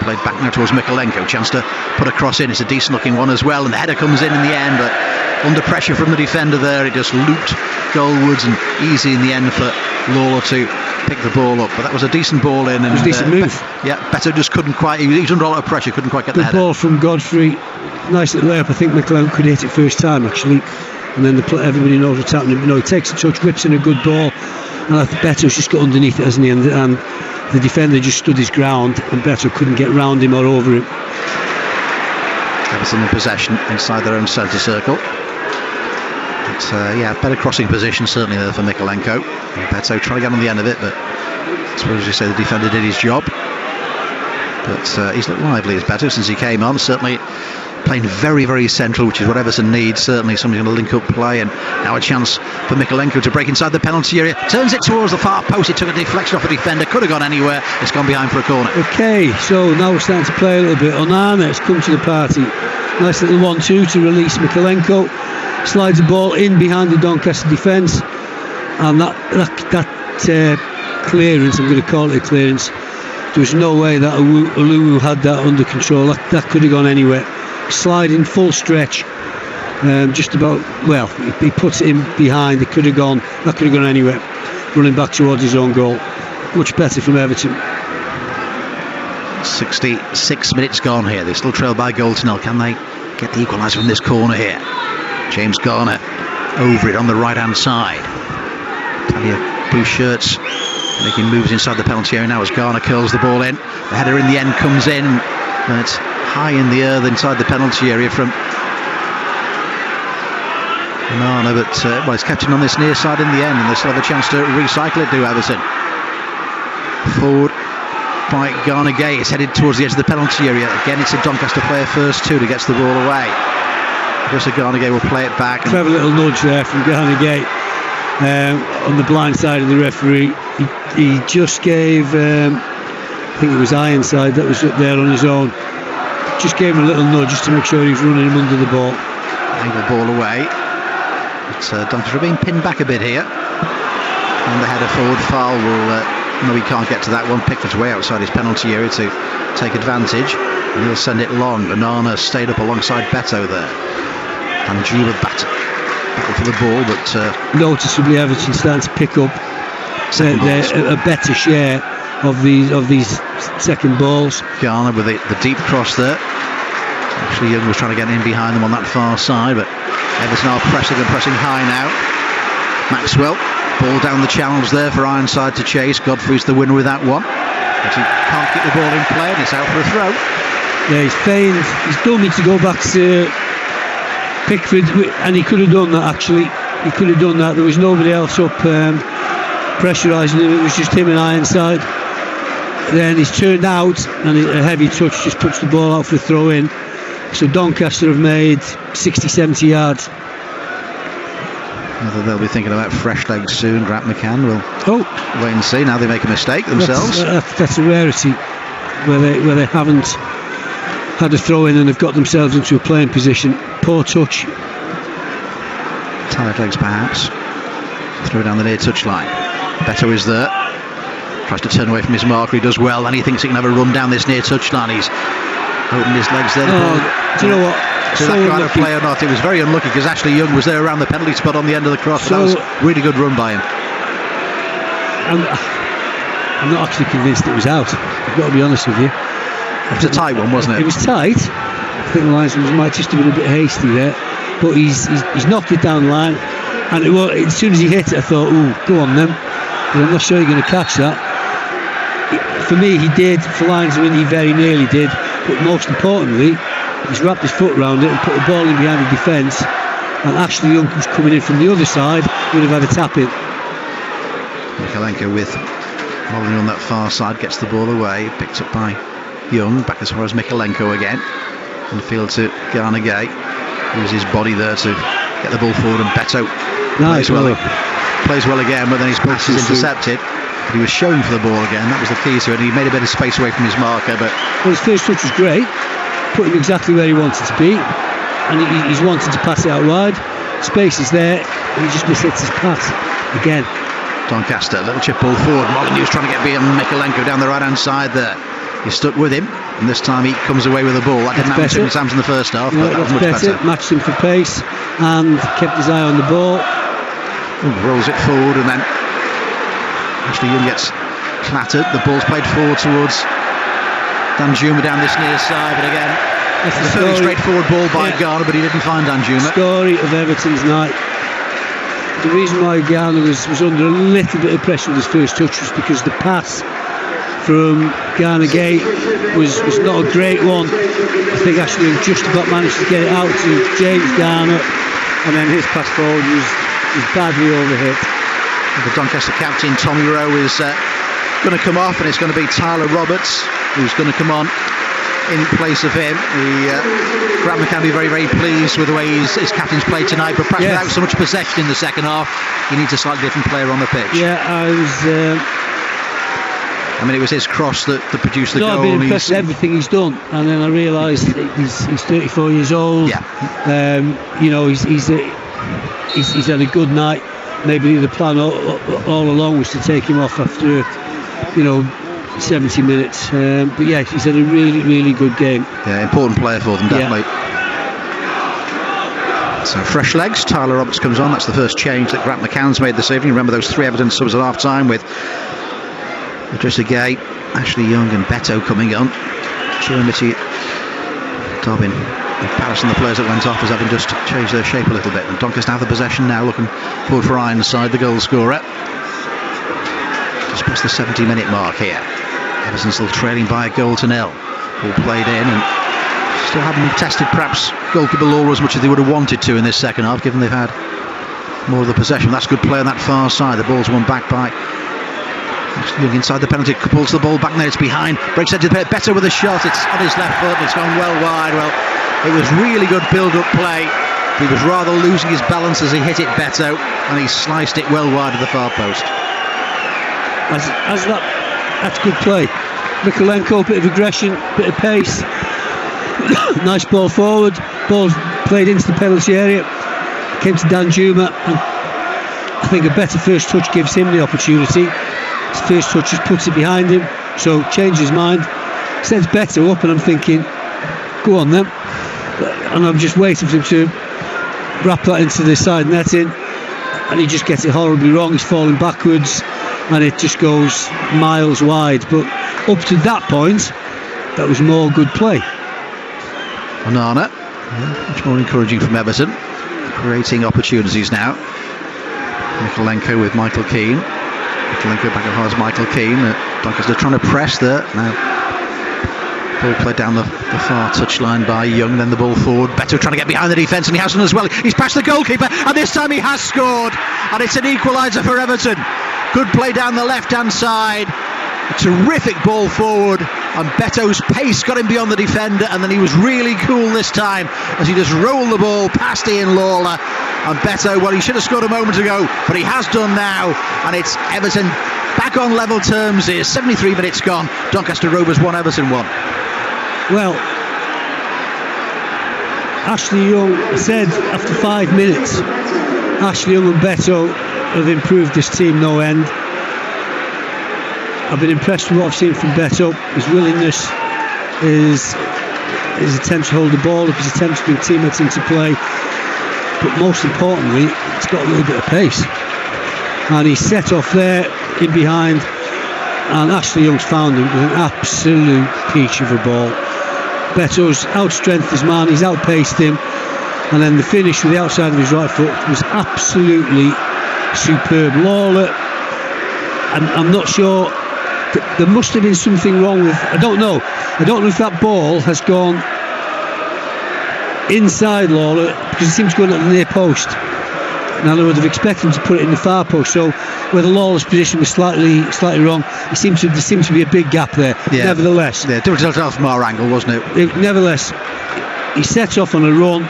Played back now towards Mikalenko. Chance to put a cross in. It's a decent looking one as well, and the header comes in the end, but under pressure from the defender there, it just looped goalwards, and easy in the end for Lawler to pick the ball up. But that was a decent ball in, and it was a decent move. Beto just couldn't quite. He was under a lot of pressure, couldn't quite get the header. The ball from Godfrey, nice little layup. I think Mikalenko could hit it first time actually, and then everybody knows what's happening. But no, he takes a touch, whips in a good ball, and I think Beto's just got underneath it, hasn't he? And the defender just stood his ground, and Beto couldn't get round him or over him. Everton in possession inside their own centre circle. But better crossing position certainly there for Mikalenko. Beto trying to get on the end of it, but I suppose you say the defender did his job. But he's looked lively as Beto since he came on. Certainly playing very, very central, which is what Everton needs. Certainly somebody's going to link up play, and now a chance for Mikalenko to break inside the penalty area. Turns it towards the far post. It took a deflection off the defender. Could have gone anywhere. It's gone behind for a corner. Okay, so now we're starting to play a little bit. Onana has come to the party. Nice little 1-2 to release Mikalenko. Slides the ball in behind the Doncaster defence, and that clearance, I'm going to call it a clearance, there was no way that Oluwu had that under control. That could have gone anywhere. Sliding full stretch, just about, well, he puts it in behind. That could have gone anywhere. Running back towards his own goal. Much better from Everton. 66 minutes gone here. They still trail by goal to nil. Can they get the equaliser from this corner here? James Garner over it on the right hand side. Blue shirts making moves inside the penalty area now as Garner curls the ball in. The header in the end comes in, and it's high in the earth inside the penalty area from Onana, but it's kept in on this near side in the end, and they still have a chance to recycle it, do Everton. Forward by Garner Gay, it's headed towards the edge of the penalty area. Again, it's a Doncaster player first too to gets the ball away. Just a Garner Gay will play it back. Clever little nudge there from Garner Gay on the blind side of the referee. He just gave, I think it was Ironside that was up there on his own. Just gave him a little nudge just to make sure he's running him under the ball. Angle ball away. It's Doncaster being pinned back a bit here. And the header forward, Foul will, no, he can't get to that one. Picked its way outside his penalty area to take advantage. And he'll send it long. Onana stayed up alongside Beto there. And Juba battle for the ball, but noticeably Everton starting to pick up a better share of these second balls. Garner with the deep cross there. Actually, Young was trying to get in behind them on that far side, but Everton are pressing high now. Maxwell, ball down the channels there for Ironside to chase. Godfrey's the winner with that one, but he can't get the ball in play, and it's out for a throw. Yeah, he's feigned. He's done me to go back to Pickford, and he could have done that actually. He could have done that. There was nobody else up pressurising him. It was just him and Ironside. Then he's turned out, and a heavy touch just puts the ball out for a throw in. So Doncaster have made 60-70 yards. Whether they'll be thinking about fresh legs soon, Grant McCann will wait and see. Now they make a mistake themselves. That's a rarity where they haven't had a throw in and have got themselves into a playing position. Poor touch. Tired legs perhaps. Throw down the near touch line. Beto is there. Tries to turn away from his marker. He does well, and he thinks he can have a run down this near touch line. He's opened his legs there. Do you know what? So that kind of play or not, it was very unlucky because Ashley Young was there around the penalty spot on the end of the cross. That was a really good run by him. I'm not actually convinced it was out. I've got to be honest with you. It was a tight one, wasn't it? It was tight. I think the linesman might just have been a bit hasty there, but he's knocked it down the line, and as soon as he hit it, I thought, go on then. But I'm not sure you're going to catch that. For me, he did. For linesman, he very nearly did. But most importantly, he's wrapped his foot around it and put the ball in behind the defence. And Ashley Young, who's coming in from the other side, would have had a tap in. Mikalenko with Molyneux on that far side, gets the ball away, picked up by Young, back as far as Mikalenko again. In the field to Garner Gay. Uses his body there to get the ball forward, and Beto plays well again, but then his pass is intercepted. He was showing for the ball again, that was the key to it, and he made a bit of space away from his marker. But his first touch was great, put him exactly where he wanted to be, and he's wanted to pass it out wide. Space is there, and he just mishits his pass again. Doncaster, little chip ball forward. Molyneux's trying to get behind Mikalenko down the right hand side there. He's stuck with him, and this time he comes away with the ball. That didn't happen to Sam's in the first half, but that was much better. Matched him for pace and kept his eye on the ball. Rolls it forward, and then Ashley Young gets clattered. The ball's played forward towards Danjuma down this near side, but again, it's a fairly straightforward ball by Garner, but he didn't find Danjuma. Story of Everton's night. The reason why Garner was under a little bit of pressure with his first touch was because the pass from Garner Gay was not a great one. I think Ashley just about managed to get it out to James Garner, and then his pass forward was badly overhit. The Doncaster captain Tommy Rowe is going to come off, and it's going to be Tyler Roberts who's going to come on in place of him. Grant McCann be very, very pleased with the way his captain's played tonight, but perhaps without so much possession in the second half, he needs a slightly different player on the pitch. Yeah, I mean, it was his cross that produced the goal. I've been impressed with everything he's done, and then I realised he's 34 years old. Yeah. He's had a good night. Maybe the plan all along was to take him off after 70 minutes. But yeah, he's had a really, really good game. Yeah, important player for them, definitely. So fresh legs, Tyler Roberts comes on. That's the first change that Grant McCann's made this evening. Remember those three Everton subs at half time with Idrissa Gueye, Ashley Young and Beto coming on. Chermity, Dobbin and Patterson, the players that went off, as having just changed their shape a little bit. And Doncaster have the possession now, looking forward for Ironside, the goal scorer. Just past the 70-minute mark here. Everton still trailing by a goal to nil. Ball played in and still haven't tested perhaps goalkeeper Laura as much as they would have wanted to in this second half, given they've had more of the possession. That's good play on that far side. The ball's won back by Young inside the penalty, pulls the ball back there, it's behind, breaks into the better with a shot, it's on his left foot and it's gone well wide. Well, it was really good build-up play. He was rather losing his balance as he hit it Beto, and he sliced it well wide of the far post. That's good play. Mikolenko, bit of aggression, bit of pace. Nice ball forward. Ball played into the penalty area. Came to Danjuma, and I think a better first touch gives him the opportunity. His first touch just puts it behind him, so changes his mind. Sends Beto up, and I'm thinking, go on then. And I'm just waiting for him to wrap that into the side netting, and he just gets it horribly wrong. He's falling backwards, and it just goes miles wide. But up to that point, that was more good play. Onana, much more encouraging from Everton, creating opportunities now. Mikolenko with Michael Keane. Mikolenko back as hard as Michael Keane. Doncaster trying to press there now. Ball played down the far touchline by Young, then the ball forward. Beto trying to get behind the defence, and he hasn't as well. He's past the goalkeeper, and this time he has scored, and it's an equaliser for Everton. Good play down the left-hand side. A terrific ball forward, and Beto's pace got him beyond the defender, and then he was really cool this time as he just rolled the ball past Ian Lawler. And Beto, well, he should have scored a moment ago, but he has done now, and it's Everton back on level terms here. 73 minutes gone. Doncaster Rovers 1, Everton 1. Well, Ashley Young said after 5 minutes, Ashley Young and Beto have improved this team no end. I've been impressed with what I've seen from Beto. His willingness, his attempt to hold the ball up, his attempt to bring teammates into play, but most importantly, it's got a little bit of pace. And he set off there in behind, and Ashley Young's found him with an absolute peach of a ball. Beto's outstrengthened his man, he's outpaced him, and then the finish with the outside of his right foot was absolutely superb. Lawler, I'm not sure, there must have been something wrong with, I don't know if that ball has gone inside Lawler, because it seems to go at the near post. Now I would have expected him to put it in the far post, so whether Lawler's position was slightly wrong, there seems to be a big gap there. Yeah. Nevertheless, yeah, different from our angle, wasn't it? Nevertheless, he sets off on a run.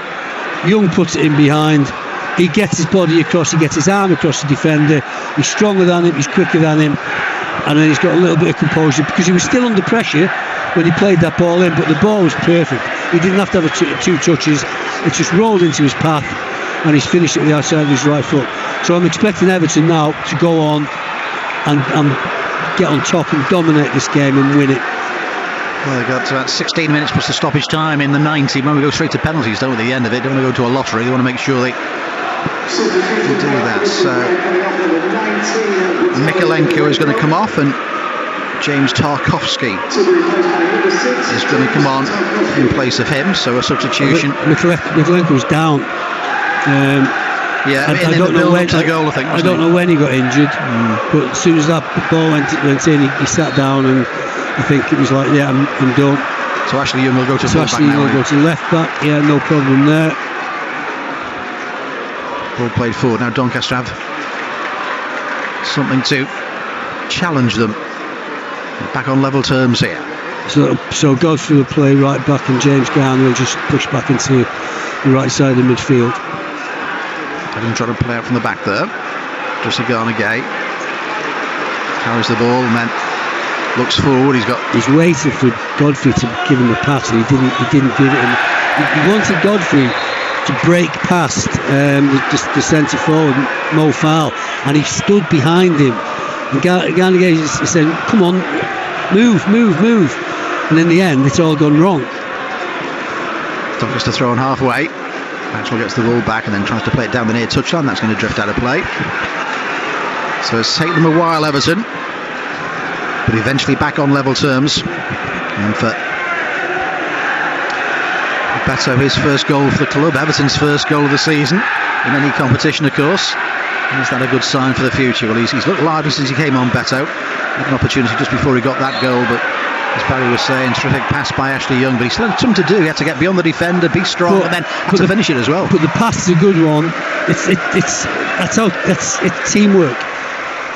Young puts it in behind. He gets his body across, he gets his arm across the defender. He's stronger than him, he's quicker than him, and then he's got a little bit of composure because he was still under pressure when he played that ball in, but the ball was perfect. He didn't have to have two touches. It just rolled into his path, and he's finished at the outside of his right foot. So I'm expecting Everton now to go on and get on top and dominate this game and win it. Well, they've got about 16 minutes plus the stoppage time in the 90. When we go straight to penalties, don't we, at the end of it? Don't want to go to a lottery. They want to make sure they do that. So Mikolenko is going to come off, and James Tarkowski is going to come on in place of him. So a substitution. Mikolenko's down. I don't know when to the goal, I don't know when he got injured, but as soon as that ball went in, he sat down, and I think it was like, yeah, I'm done. So Ashley Young will go to full back now. Ashley Young will go to left back. Yeah, no problem there. Ball played forward. Now Doncaster have something to challenge them. Back on level terms here. So Godfrey will play right back, and James Garner will just push back into the right side of the midfield. Didn't try to play out from the back there. Just a Garner Gay carries the ball and then looks forward. He's waited for Godfrey to give him a pass, and he didn't give it him. He wanted Godfrey to break past the centre forward Mo Fowl, and he stood behind him, and Garner Gay said, come on, move, and in the end it's all gone wrong. Doncaster thrown halfway. Maxwell gets the ball back and then tries to play it down the near touchline. That's going to drift out of play. So it's taken them a while, Everton, but eventually back on level terms. And for Beto, his first goal for the club, Everton's first goal of the season in any competition, of course. Is that a good sign for the future? Well, he's looked lively since he came on, Beto. Had an opportunity just before he got that goal, but as Barry was saying, terrific pass by Ashley Young, but he still had something to do. He had to get beyond the defender, be strong, and then had to finish it as well. But the pass is a good one. It's teamwork.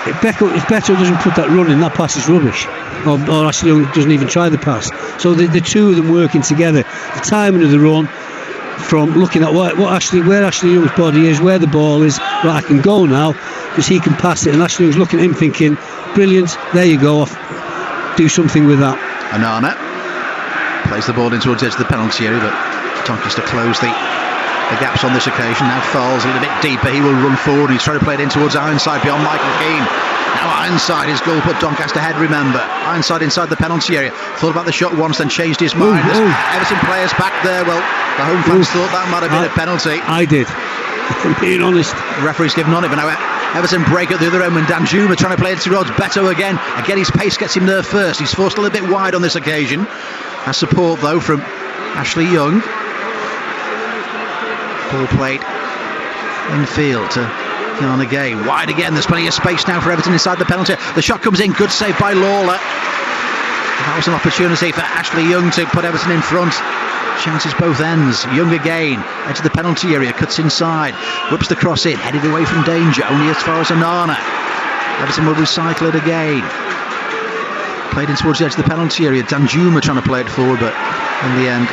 If Beto doesn't put that run in, that pass is rubbish. Or Ashley Young doesn't even try the pass. So the two of them working together, the timing of the run, from looking at where Ashley Young's body is, where the ball is, right, I can go now because he can pass it, and Ashley Young's looking at him thinking, brilliant, there you go, do something with that. Anana plays the ball in towards the edge of the penalty area, but Doncaster close the gaps on this occasion. Now Falls a little bit deeper, he will run forward, he's trying to play it in towards Ironside beyond Michael Keane. Now Ironside, his goal put Doncaster ahead, remember. Ironside inside the penalty area, thought about the shot once, then changed his mind. Everton players back there, well, the home fans thought that might have been a penalty. I did, if I'm being honest. The referee's given on it, but now Everton break at the other end when Danjuma trying to play it towards Beto again. Again, his pace gets him there first. He's forced a little bit wide on this occasion. Has support though from Ashley Young. Ball played infield to Garner Gay. Wide again, there's plenty of space now for Everton inside the penalty. The shot comes in, good save by Lawler. That was an opportunity for Ashley Young to put Everton in front. Chances both ends. Young again, into the penalty area, cuts inside, whips the cross in, headed away from danger, only as far as Anana. Everton will recycle it again. Played in towards the edge of the penalty area. Danjuma trying to play it forward, but in the end,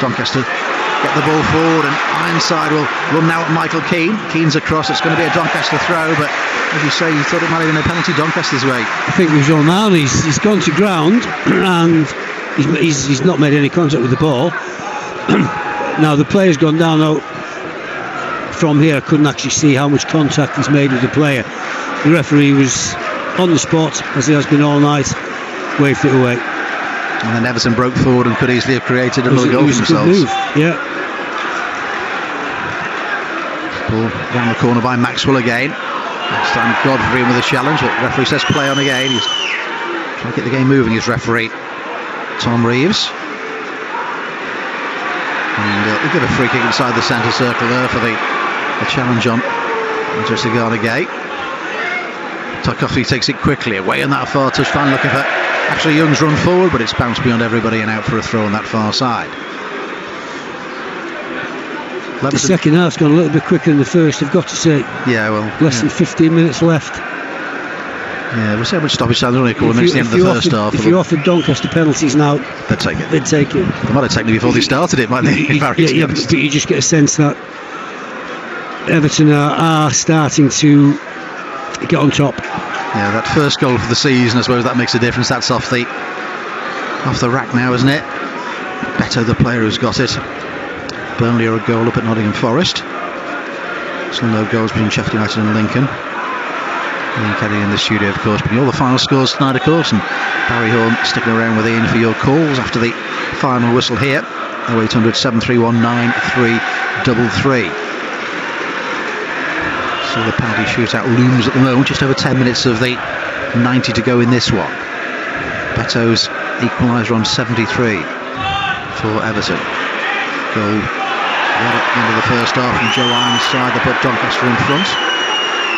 Doncaster get the ball forward, and Ironside will run now at Michael Keane. Keane's across, it's going to be a Doncaster throw, but as you say, you thought it might have been a penalty Doncaster's way. I think it was O'Malley's. He's gone to ground and he's not made any contact with the ball. Now the player's gone down. Now from here I couldn't actually see how much contact he's made with the player. The referee was on the spot, as he has been all night, waved it away. And then Everton broke forward and could easily have created another goal for themselves. Yeah. Ball down the corner by Maxwell again. Next time Godfrey in with a challenge, but the referee says play on again. He's trying to get the game moving, his referee Tom Reeves. And we'll give a free kick inside the centre circle there for the challenge on Jesse Garner-Gay. Tarkovsky takes it quickly away on that far touch, fine looking for Ashley Young's run forward, but it's bounced beyond everybody and out for a throw on that far side. The second half's gone a little bit quicker than the first, I've got to say. Yeah, well, less than 15 minutes left. Yeah, we'll see how much stoppage time there's only a couple of minutes at the end of the first half. If you offered Doncaster penalties now, they'd take it. They might have taken it before they started it, might they? But you just get a sense that Everton are starting to get on top. Yeah, that first goal for the season, I suppose that makes a difference. That's off the rack now, isn't it? Beto, the player who's got it. Burnley are a goal up at Nottingham Forest. Still no goals between Sheffield United and Lincoln. Ian Kelly in the studio, of course, but all the final scores tonight, of course, and Barry Horn sticking around with Ian for your calls after the final whistle here. 0800 731 9333. So the penalty shootout looms at the moment, just over 10 minutes of the 90 to go in this one. Beto's equaliser on 73 for Everton. Goal right at the end of the first half from Joe Ironside, they put Doncaster in front.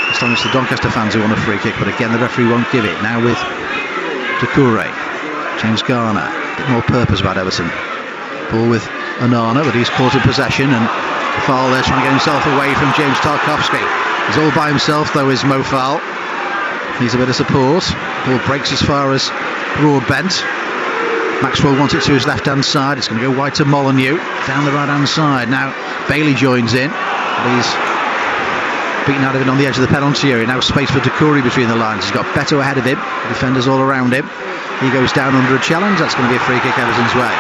This time it's the Doncaster fans who want a free kick, but again the referee won't give it. Now with Doucouré, James Garner, a bit more purpose about Everton. Ball with Anana, but he's caught in possession, and Foul there trying to get himself away from James Tarkovsky. He's all by himself though, is Mo Foul. Needs a bit of support. Ball breaks as far as Broadbent. Maxwell wants it to his left hand side. It's going to go wide to Molyneux down the right hand side. Now Bailey joins in, but he's beaten out of it on the edge of the penalty area. Now space for Doucouré between the lines. He's got Beto ahead of him, defenders all around him. He goes down under a challenge. That's going to be a free kick Everton's way.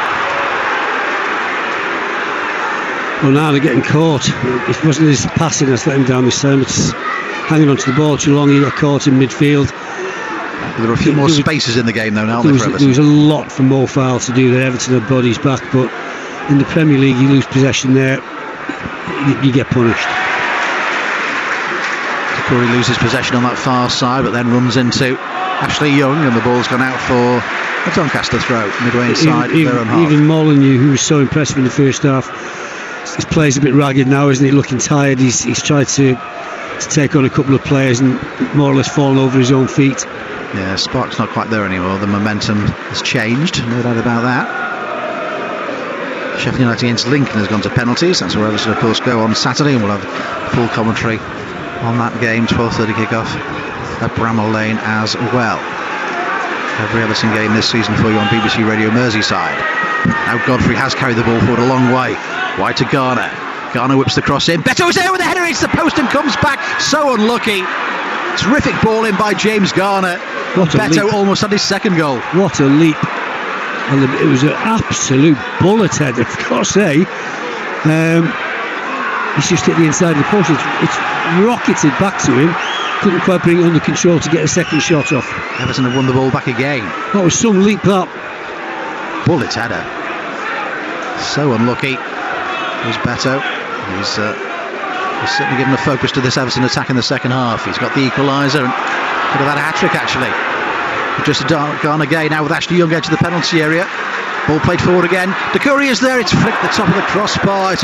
Well, now they're getting caught. It wasn't his passing that's let him down this time. It's hanging onto the ball too long. He got caught in midfield. There are a few more spaces in the game though now. There was a lot for Mo Foul to do there. Everton had bodies back, but in the Premier League you lose possession there, you get punished. Doucouré loses possession on that far side, but then runs into Ashley Young, and the ball's gone out for a Doncaster throw midway inside their own half. Even Molyneux, who was so impressive in the first half, his play's a bit ragged now, isn't he? Looking tired. He's tried to take on a couple of players and more or less fallen over his own feet. Yeah, spark's not quite there anymore. The momentum has changed, no doubt about that. Sheffield United against Lincoln has gone to penalties. That's where Everton, of course, go on Saturday, and we'll have full commentary on that game, 12:30 kick-off at Bramall Lane as well. Every Everton game this season for you on BBC Radio Merseyside. Now Godfrey has carried the ball forward a long way. Wide to Garner. Garner whips the cross in. Beto is there with the header. It's the post and comes back. So unlucky. Terrific ball in by James Garner. Beto almost had his second goal. What a leap. And it was an absolute bullet header, of course, eh? He's just hit the inside of the post. It's rocketed back to him. Couldn't quite bring it under control to get a second shot off. Everton have won the ball back again. That was some leap, that. Bullet header. So unlucky. Here's Beto. He's certainly given a focus to this Everton attack in the second half. He's got the equaliser and could have had a hat-trick actually. Just gone again now with Ashley Young edge of the penalty area. Ball played forward again. Doucouré is there. It's flicked the top of the crossbar. It's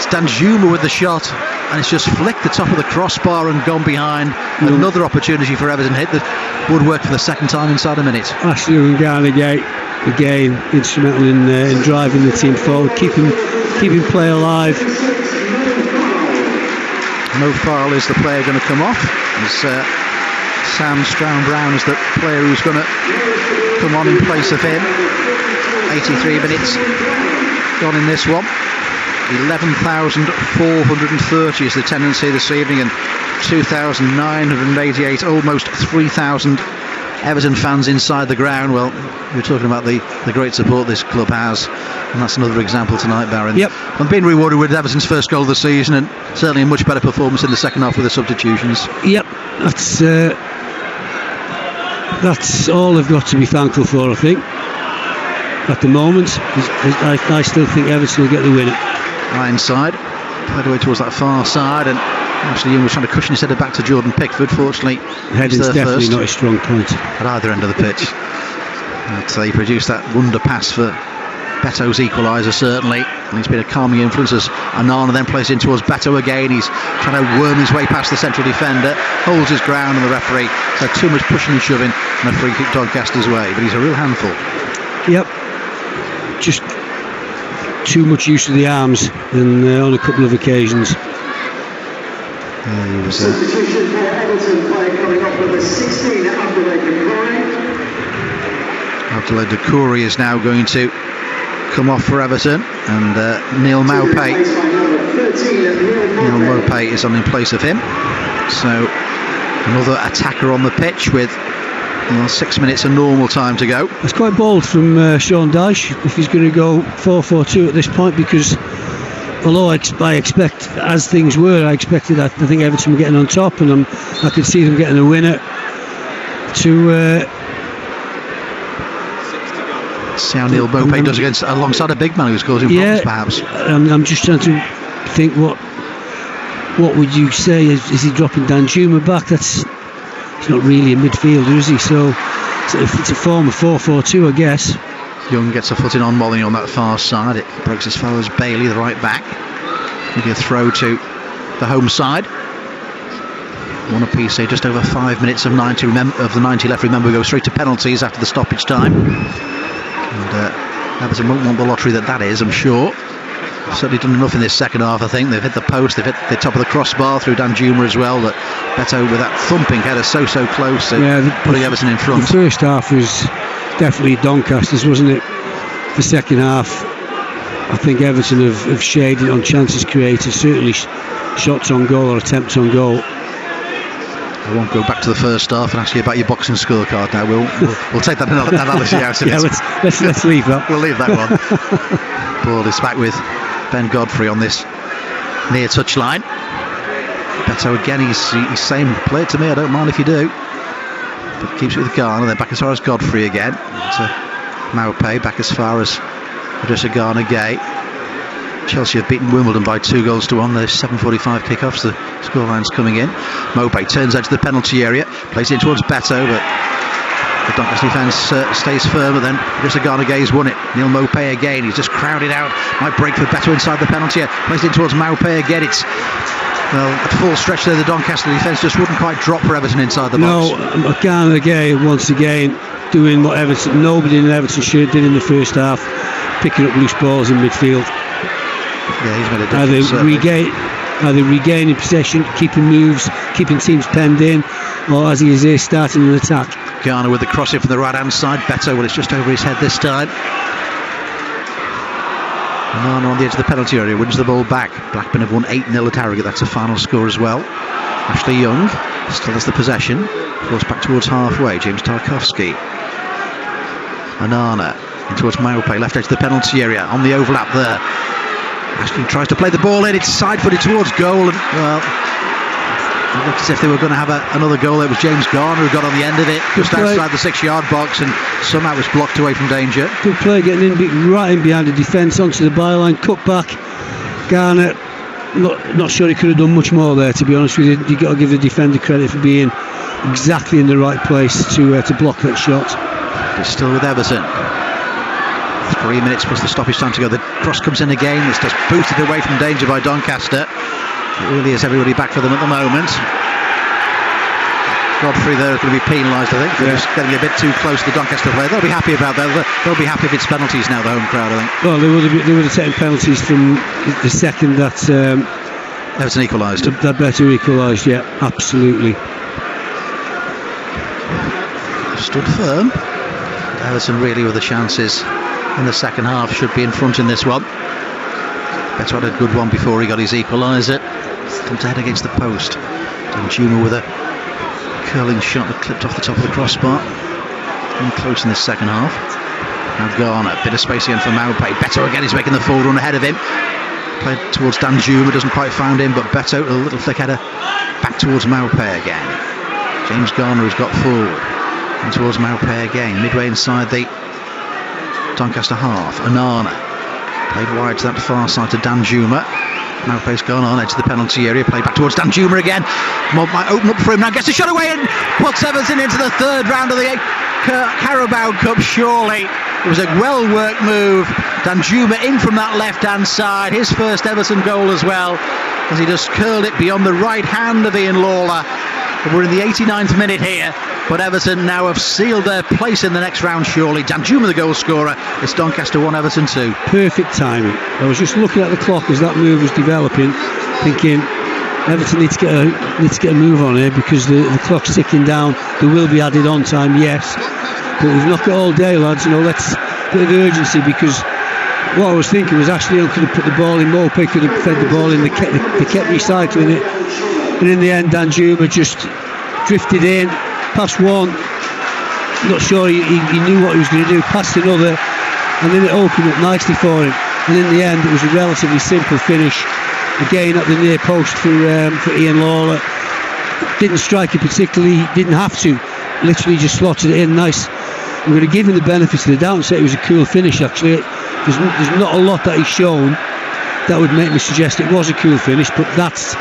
Danjuma with the shot, and it's just flicked the top of the crossbar and gone behind. Another opportunity for Everton hit the woodwork for the second time inside a minute. Ashley Young again instrumental in driving the team forward, keeping play alive. Mo Farrell is the player going to come off. Sam Stroud-Brown is the player who's going to come on in place of him. 83 minutes gone in this one. 11,430 is the tendency this evening, and 2,988, almost 3,000 Everton fans inside the ground. Well, you're talking about the great support this club has, and that's another example tonight, Baron. Yep. I'm being rewarded with Everton's first goal of the season, and certainly a much better performance in the second half with the substitutions. Yep, that's all they've got to be thankful for, I think. At the moment, I still think Everton will get the winner. Inside, played away towards that far side, and Ashley Young was trying to cushion his header back to Jordan Pickford. Fortunately, heading's definitely not a strong point at either end of the pitch. But he produced that wonder pass for Beto's equaliser, certainly, and he's been a calming influence as Anana then plays in towards Beto again. He's trying to worm his way past the central defender, holds his ground, and the referee said too much pushing and shoving, and a free kick Doncaster's way. But he's a real handful. Yep, just too much use of the arms and on a couple of occasions. He was substitution for Everton player coming off with a 16 Abdoulaye Doucouré is now going to come off for Everton, and Neil Maupay is on in place of him. So another attacker on the pitch with 6 minutes of normal time to go. It's quite bold from Sean Dyche if he's going to go 4-4-2 at this point, because although I expect, as things were, I think Everton were getting on top, and I could see them getting a winner to see how Neil Maupay does alongside a big man who's causing problems, perhaps. I'm just trying to think what would you say, is he dropping Danjuma back? He's not really a midfielder, is he? So it's a form of 4-4-2, I guess. Young gets a foot in on Molyneux on that far side. It breaks as far as Bailey, the right back. Maybe a throw to the home side. One apiece here, just over 5 minutes of 90 left. Remember, we go straight to penalties after the stoppage time. And Everton won't want the lottery that is, I'm sure. Certainly done enough in this second half, I think. They've hit the post, they've hit the top of the crossbar through Danjuma as well. That Beto with that thumping header so close to putting Everton in front. The first half was definitely Doncaster's, wasn't it? The second half, I think Everton have shaded on chances created, certainly shots on goal or attempts on goal. I won't go back to the first half and ask you about your boxing scorecard now. We'll take that analogy out of it. Let's leave that. We'll leave that one. Ball is back with Ben Godfrey on this near touchline. Beto again, he's saying, play it to me, I don't mind if you do. But keeps it with Garner, then back as far as Godfrey again. To Maupay, back as far as Idrissa Gana Gueye. Chelsea have beaten Wimbledon by 2-1. There's 7:45 kickoffs, the scoreline's coming in. Maupay turns out to the penalty area, plays it in towards Beto, but the Doncaster defence stays firm, and then Idrissa Gana Gueye's won it. Neil Maupay again, he's just crowded out, might break for Beto inside the penalty area, plays it in towards Maupay again. It's Well, at full stretch there, the Doncaster defence just wouldn't quite drop for Everton inside the box. No, again, once again, doing what nobody in Everton did in the first half, picking up loose balls in midfield. Yeah, he's made a difference. Either regaining possession, keeping moves, keeping teams penned in, or as he is here, starting an attack. Garner with the cross in from the right-hand side. Beto, well, it's just over his head this time. Nana on the edge of the penalty area wins the ball back. Blackburn have won 8-0 at Harrogate. That's a final score as well. Ashley Young still has the possession. Forced back towards halfway. James Tarkowski. Nana in towards Maupe, left edge of the penalty area. On the overlap there. Ashley tries to play the ball in. It's side-footed towards goal. And, well, it looked as if they were going to have another goal. It was James Garner who got on the end of it, just outside the 6-yard box, and somehow was blocked away from danger. Good play, getting right in behind the defence onto the byline, cut back. Garner, not sure he could have done much more there, to be honest with you. You've got to give the defender credit for being exactly in the right place to block that shot. It's still with Everton. 3 minutes plus the stoppage time to go. The cross comes in again. It's just booted away from danger by Doncaster. It really is everybody back for them at the moment. Godfrey there is going to be penalised, I think. They're just getting a bit too close to the Doncaster player. They'll be happy about that. They'll be happy if it's penalties now, the home crowd, I think. Well, they would have taken penalties from the second that Everton equalised. That better equalised, yeah, absolutely. Stood firm. Everton really with the chances in the second half, should be in front in this one. Beto had a good one before he got his equaliser. Thumped ahead against the post. Danjuma with a curling shot that clipped off the top of the crossbar. And close in the second half. Now Garner, bit of space again for Maupe. Beto again is making the forward run ahead of him. Played towards Danjuma, doesn't quite find him, but Beto, a little flick header back towards Maupe again. James Garner has got forward and towards Maupe again, midway inside the Doncaster half. Onana played wide to that far side to Danjuma. Maupe's gone on edge of the penalty area, played back towards Danjuma again. Mob might open up for him now, gets a shot away and puts Everton into the third round of the Carabao Cup. Surely it was a well-worked move. Danjuma in from that left-hand side, his first Everton goal as well, as he just curled it beyond the right hand of Ian Lawler. We're in the 89th minute here, but Everton now have sealed their place in the next round, surely. Danjuma the goal scorer. It's Doncaster 1, Everton 2. Perfect timing. I was just looking at the clock as that move was developing, thinking Everton need to get a move on here, because the clock's ticking down. There will be added on time, yes, but we've not got all day, lads. Let's bit of urgency, because what I was thinking was Ashley could have put the ball in, Mope could have fed the ball in, they kept recycling it, and in the end Danjuma just drifted in, past one, not sure he knew what he was going to do, past another, and then it opened up nicely for him, and in the end it was a relatively simple finish, again at the near post for Ian Lawler. Didn't strike it particularly, didn't have to, literally just slotted it in nice. I'm going to give him the benefits of the doubt and say it was a cool finish. Actually, there's not a lot that he's shown that would make me suggest it was a cool finish, but that's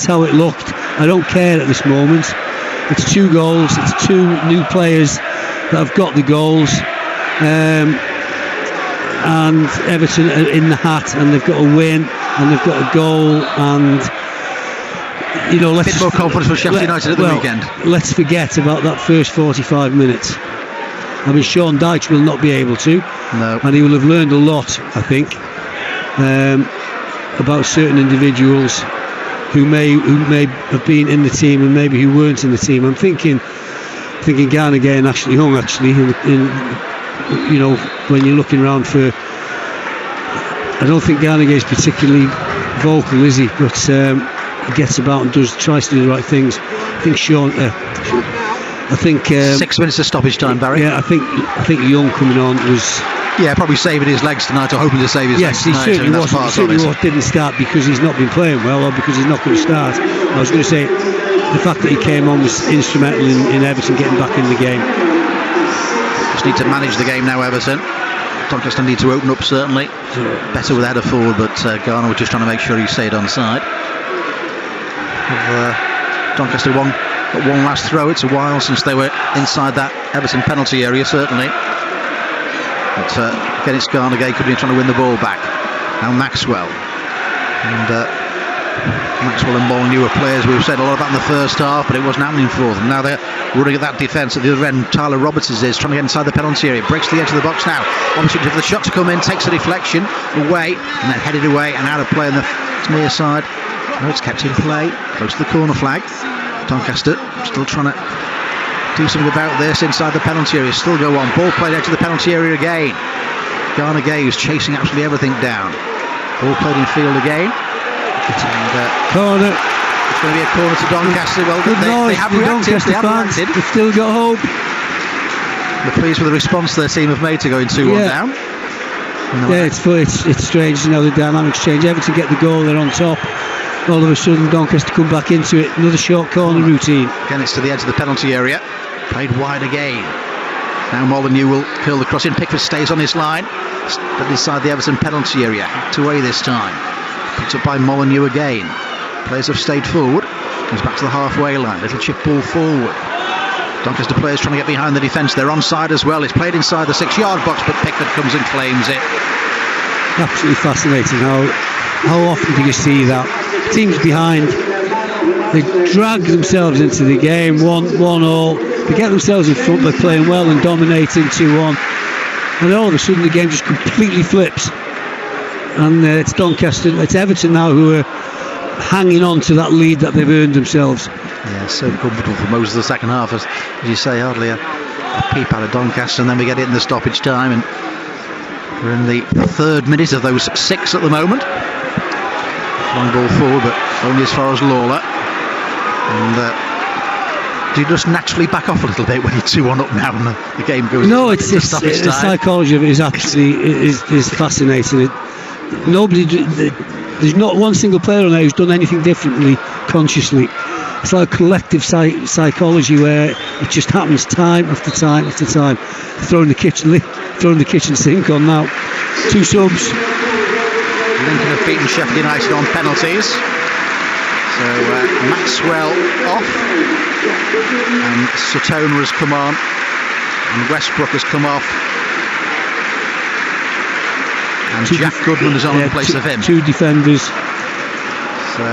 how it looked. I don't care at this moment. It's 2 goals, it's 2 new players that have got the goals, and Everton are in the hat, and they've got a win, and they've got a goal, and let's a bit more confidence for Sheffield United at the weekend. Let's forget about that first 45 minutes. I mean, Sean Dyche will not be able to, and he will have learned a lot, I think, about certain individuals who may have been in the team and maybe who weren't in the team. I'm thinking Garner and Ashley Young, actually, when you're looking around for. I don't think Garner is particularly vocal, is he? But he gets about and tries to do the right things. I think Sean. I think 6 minutes of stoppage time, Barry. Yeah, I think Young coming on was. Yeah, probably saving his legs tonight, or hoping to save his legs tonight. Yes, he certainly didn't start because he's not been playing well, or because he's not going to start. I was going to say the fact that he came on was instrumental in Everton getting back in the game. Just need to manage the game now, Everton. Doncaster need to open up, certainly. Better with a header forward, but Garner was just trying to make sure he stayed on side. Doncaster got one last throw. It's a while since they were inside that Everton penalty area, certainly. But again, it's Garner could be trying to win the ball back. Now Maxwell. And Maxwell and Molyneux are players we've said a lot about in the first half, but it wasn't happening for them. Now they're running at that defence at the other end. Tyler Roberts is trying to get inside the penalty area, breaks to the edge of the box now. Opportunity for the shot to come in, takes a deflection away, and then headed away and out of play on the near side. No, it's kept in play, close to the corner flag. Doncaster still trying to do something about this inside the penalty area. Still go on. Ball played out to the penalty area again. Garner Gay is chasing absolutely everything down. Ball played in field again. And, corner. It's going to be a corner to Doncaster. Well, they have reacted. They've still got hope. They're pleased with the response their team have made to going 2-1 down. Yeah, it's strange, you know, the dynamics change. Everton get the goal, they're on top. All of a sudden, Doncaster come back into it. Another short corner routine. Again, it's to the edge of the penalty area. Played wide again. Now Molyneux will curl the cross in. Pickford stays on his line. But inside the Everton penalty area. Hacked away this time. Picked up by Molyneux again. Players have stayed forward. Comes back to the halfway line. Little chip ball forward. Doncaster players trying to get behind the defence. They're onside as well. It's played inside the 6-yard box, but Pickford comes and claims it. Absolutely fascinating. How often do you see that? Teams behind, they drag themselves into the game, 1-1, they get themselves in front by playing well and dominating 2-1, and all of a sudden the game just completely flips, and it's Doncaster, it's Everton now who are hanging on to that lead that they've earned themselves. Yeah, so comfortable for most of the second half, as you say, hardly a peep out of Doncaster, and then we get it in the stoppage time, and we're in the third minute of those 6 at the moment. Long ball forward, but only as far as Lawler. And do you just naturally back off a little bit when you're 2-1 up now and the game goes? No, it's the psychology of it is absolutely is fascinating. There's not one single player on there who's done anything differently consciously. It's like a collective psychology where it just happens time after time after time. Throwing the kitchen sink on now. 2 subs. Lincoln have beaten Sheffield United on penalties. So Maxwell off, and Sotona has come on, and Westbrook has come off, and Jack Goodman is on in place of him. 2 defenders. So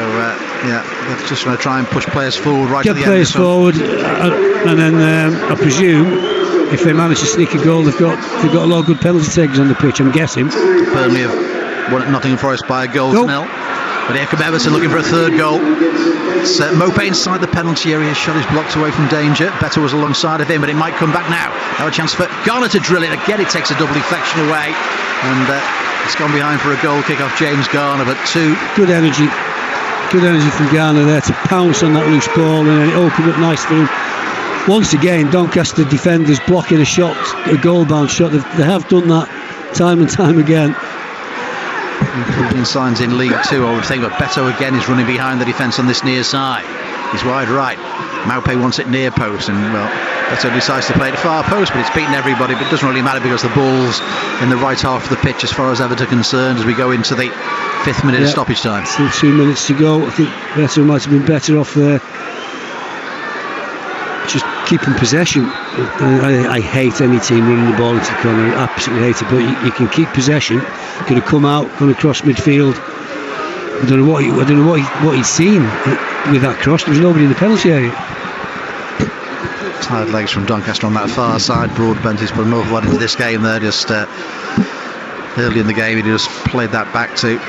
they're just going to try and push players forward right Get to the players end. Forward, and then I presume if they manage to sneak a goal, they've got a lot of good penalty takers on the pitch. I'm guessing. Burnley have won at Nottingham Forest by a goal to nil. But here come Everton looking for a third goal. It's Mopé inside the penalty area. Shot is blocked away from danger. Better was alongside of him, but it might come back now. Now a chance for Garner to drill it. Again, it takes a double deflection away, and it's gone behind for a goal kick off James Garner. But 2. Good energy from Garner there to pounce on that loose ball, and then it opened up nice for him. Once again, Doncaster defenders blocking a goal-bound shot. They have done that time and time again. Improving signs in League 2, I would think, but Beto again is running behind the defence on this near side. He's wide right. Maupay wants it near post, and well, Beto decides to play it far post, but it's beaten everybody. But it doesn't really matter because the ball's in the right half of the pitch as far as Everton are concerned as we go into the 5th minute of stoppage time. Still 2 minutes to go. I think Beto might have been better off there. Just keeping possession. I hate any team running the ball into the corner. I absolutely hate it. But you can keep possession. Going to come out, going to cross midfield. I don't know what he'd seen with that cross. There was nobody in the penalty area. Tired legs from Doncaster on that far side. Broadbent has put an awful lot into this game there. Just early in the game, he just played that back to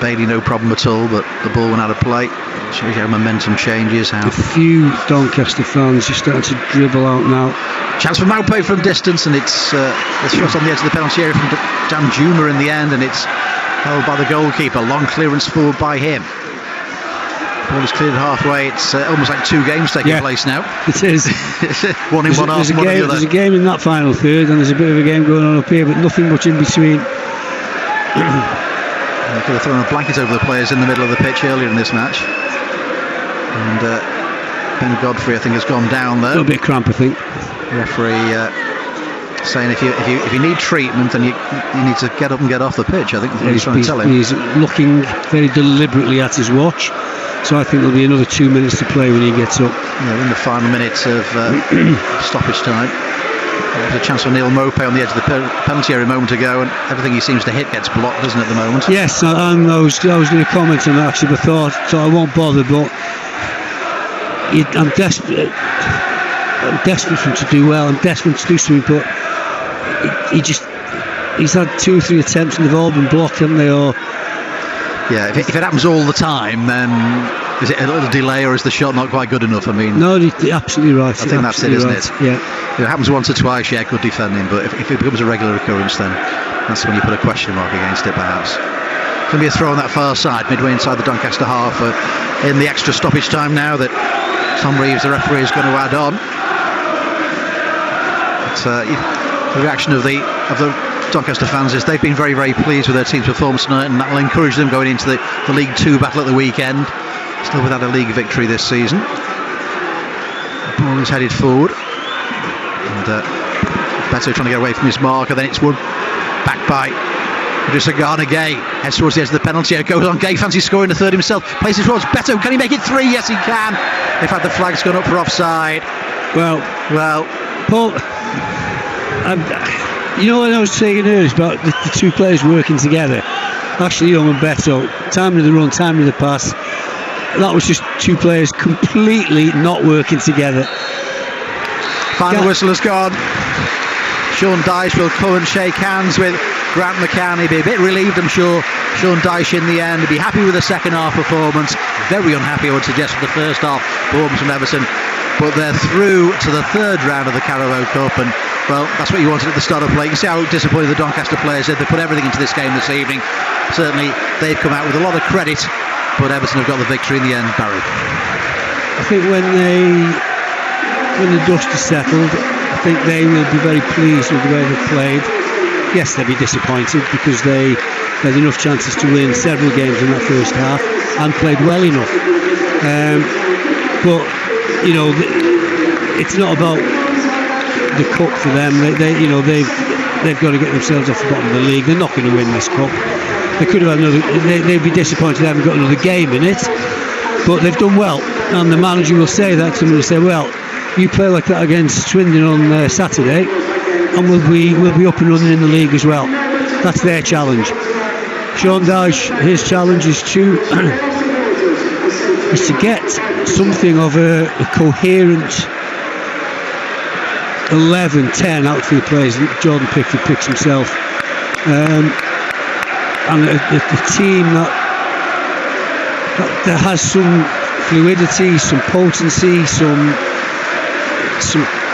Bailey, no problem at all. But the ball went out of play. Shows you how momentum changes. How a few Doncaster fans are starting to dribble out now. Chance for Maupay from distance, and it's a shot on the edge of the penalty area from Dan Juma in the end, and it's held by the goalkeeper. Long clearance forward by him. Ball is cleared halfway. It's almost like 2 games taking place now. It is. One in one half, one in the other. There's a game in that final third, and there's a bit of a game going on up here, but nothing much in between. They could have thrown a blanket over the players in the middle of the pitch earlier in this match. And Ben Godfrey, I think, has gone down there. A little bit of cramp, I think. Referee saying if you need treatment, then you need to get up and get off the pitch. I think that's what he's trying to tell him. He's looking very deliberately at his watch, so I think there'll be another 2 minutes to play when he gets up. Yeah, we're in the final minutes of stoppage time. There was a chance for Neil Mopey on the edge of the penalty area a moment ago, and everything he seems to hit gets blocked, doesn't it, at the moment? Yes, I was going to comment on that actually, but thought I won't bother. But I'm desperate. I'm desperate for him to do well. I'm desperate to do something, but he's had 2 or 3 attempts and they've all been blocked, haven't they? Or yeah, if it happens all the time, then is it a little delay or is the shot not quite good enough? I mean, no, you're absolutely right. I think that's it, isn't it? Yeah. If it happens once or twice, yeah, good defending, but if it becomes a regular occurrence, then that's when you put a question mark against it, perhaps. It's going to be a throw on that far side, midway inside the Doncaster half, in the extra stoppage time now that Tom Reeves, the referee, is going to add on. The reaction of the Doncaster fans is they've been very, very pleased with their team's performance tonight, and that will encourage them going into the League 2 battle at the weekend. Still without a league victory this season. The ball is headed forward, and Beto trying to get away from his marker. Then it's won back by Idrissa Gana Gay. Heads towards the edge of the penalty area. Goes on. Gay fancies scoring the third himself. Places towards Beto. Can he make it 3? Yes, he can. In fact, the flag's gone up for offside. Well, Paul. You know what I was saying earlier about the 2 players working together, Ashley Young and Beto, timing of the run, timing of the pass, that was just 2 players completely not working together. Final whistle has gone. Sean Dyche will come and shake hands with Grant McCann. He'll be a bit relieved, I'm sure. Sean Dyche in the end. He'll be happy with the second half performance. Very unhappy, I would suggest, with the first half performance from Everton. But they're through to the 3rd round of the Carabao Cup, and well, that's what you wanted at the start of play. You can see how disappointed the Doncaster players did. They put everything into this game this evening. Certainly they've come out with a lot of credit, but Everton have got the victory in the end, Barry. I think when the dust is settled, I think they will be very pleased with the way they've played. Yes, they'll be disappointed because they had enough chances to win several games in that first half and played well enough. But you know, it's not about the cup for them. They've got to get themselves off the bottom of the league. They're not going to win this cup. They could have had another. They'd be disappointed they haven't got another game in it. But they've done well, and the manager will say that. Someone will say, "Well, you play like that against Swindon on Saturday, and we'll be up and running in the league as well." That's their challenge. Sean Dyche, his challenge is to get something of a coherent 11-10 outfield players. Jordan Pickford picks himself, and a team that has some fluidity, some potency, some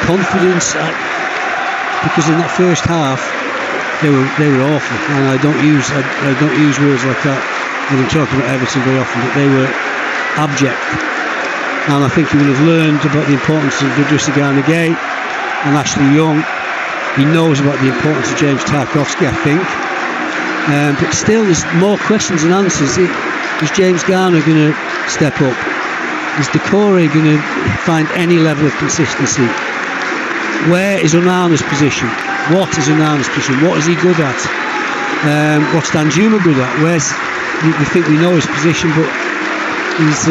confidence. Because in that first half they were awful, and I don't use words like that when I'm talking about Everton very often, but they were abject. And I think he will have learned about the importance of Idrissa Gana Gay and Ashley Young. He knows about the importance of James Tarkowski, I think. But still, there's more questions than answers. Is James Garner going to step up? Is Decore going to find any level of consistency? Where is Onana's position? What is Onana's position? What is he good at? What's Danjuma good at? We think we know his position, but he's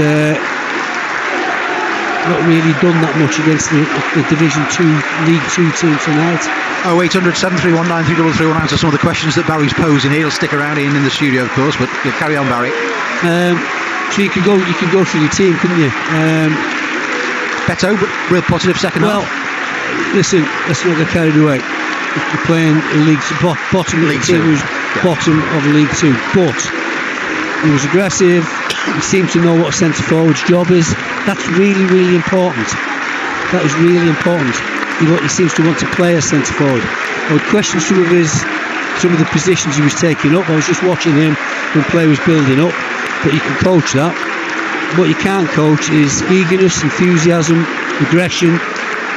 not really done that much against the Division 2, League 2 team tonight. 0800 731 9333 will answer some of the questions that Barry's posing here. He'll stick around in the studio, of course, but you'll carry on, Barry. So you could go through your team, couldn't you? Beto, but real positive second half. Listen, let's not get carried away. If you're playing in bottom of League 2, bottom of League 2, but he was aggressive. He seemed to know what a centre forward's job is. That's really, really important. That is really important. He seems to want to play as centre forward. I would question some of the positions he was taking up. I was just watching him when play was building up. But you can coach that. What you can't coach is eagerness, enthusiasm, aggression.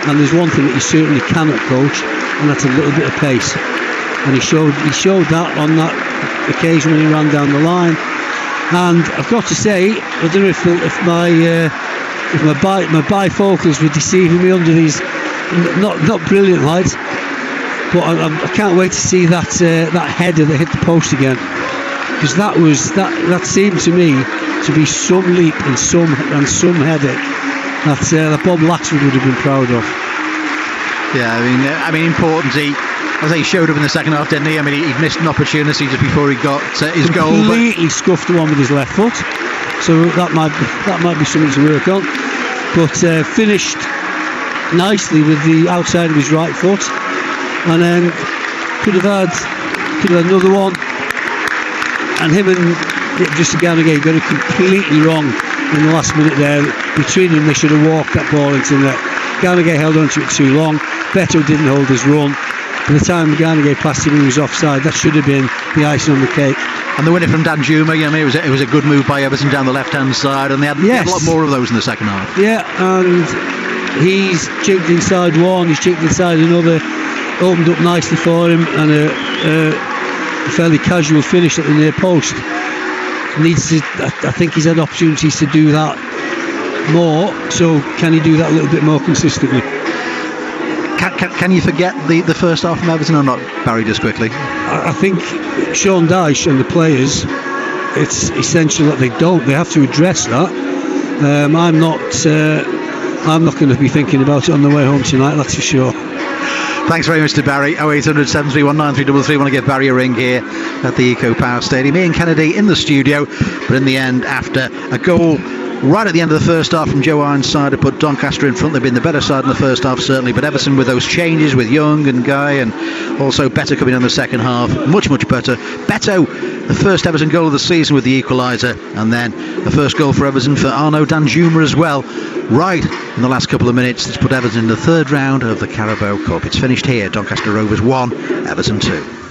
And there's one thing that you certainly cannot coach, and that's a little bit of pace. And he showed that on that occasion when he ran down the line. And I've got to say, I don't know if my bifocals were deceiving me under these not brilliant lights, but I can't wait to see that header that hit the post again, because that seemed to me to be some leap and some header that Bob Laxford would have been proud of. I mean, important. He showed up in the second half, didn't he? I mean, he'd missed an opportunity just before he got his goal. Completely scuffed the one with his left foot, so that might be something to work on. But finished nicely with the outside of his right foot, and then could have had another one. And him and just Ganagay got it completely wrong in the last minute there. Between them, they should have walked that ball into the net. Ganagay held on to it too long. Beto didn't hold his run. By the time Ganagay passed him, he was offside. That should have been the icing on the cake. And the winner from Danjuma, it was a good move by Everton down the left-hand side, and they had a lot more of those in the second half. Yeah, and he's chinked inside one, he's chinked inside another, opened up nicely for him, and a fairly casual finish at the near post. I think he's had opportunities to do that more, so can he do that a little bit more consistently? Can you forget the first half from Everton or not, Barry, just quickly? I think Sean Dyche and the players, it's essential that they don't. They have to address that. I'm not going to be thinking about it on the way home tonight, that's for sure. Thanks very much to Barry. 0800 731 9333. Want to give Barry a ring here at the Eco Power Stadium. Ian Kennedy in the studio, but in the end, after a goal right at the end of the first half from Joe Ironsider, put Doncaster in front. They've been the better side in the first half, certainly, but Everton with those changes with Young and Guy, and also Beto coming in the second half, much better. Beto, the first Everton goal of the season with the equaliser, and then the first goal for Everton for Arnaud Danjuma as well, right in the last couple of minutes. That's put Everton in the third round of the Carabao Cup. It's finished here. Doncaster Rovers 1, Everton 2.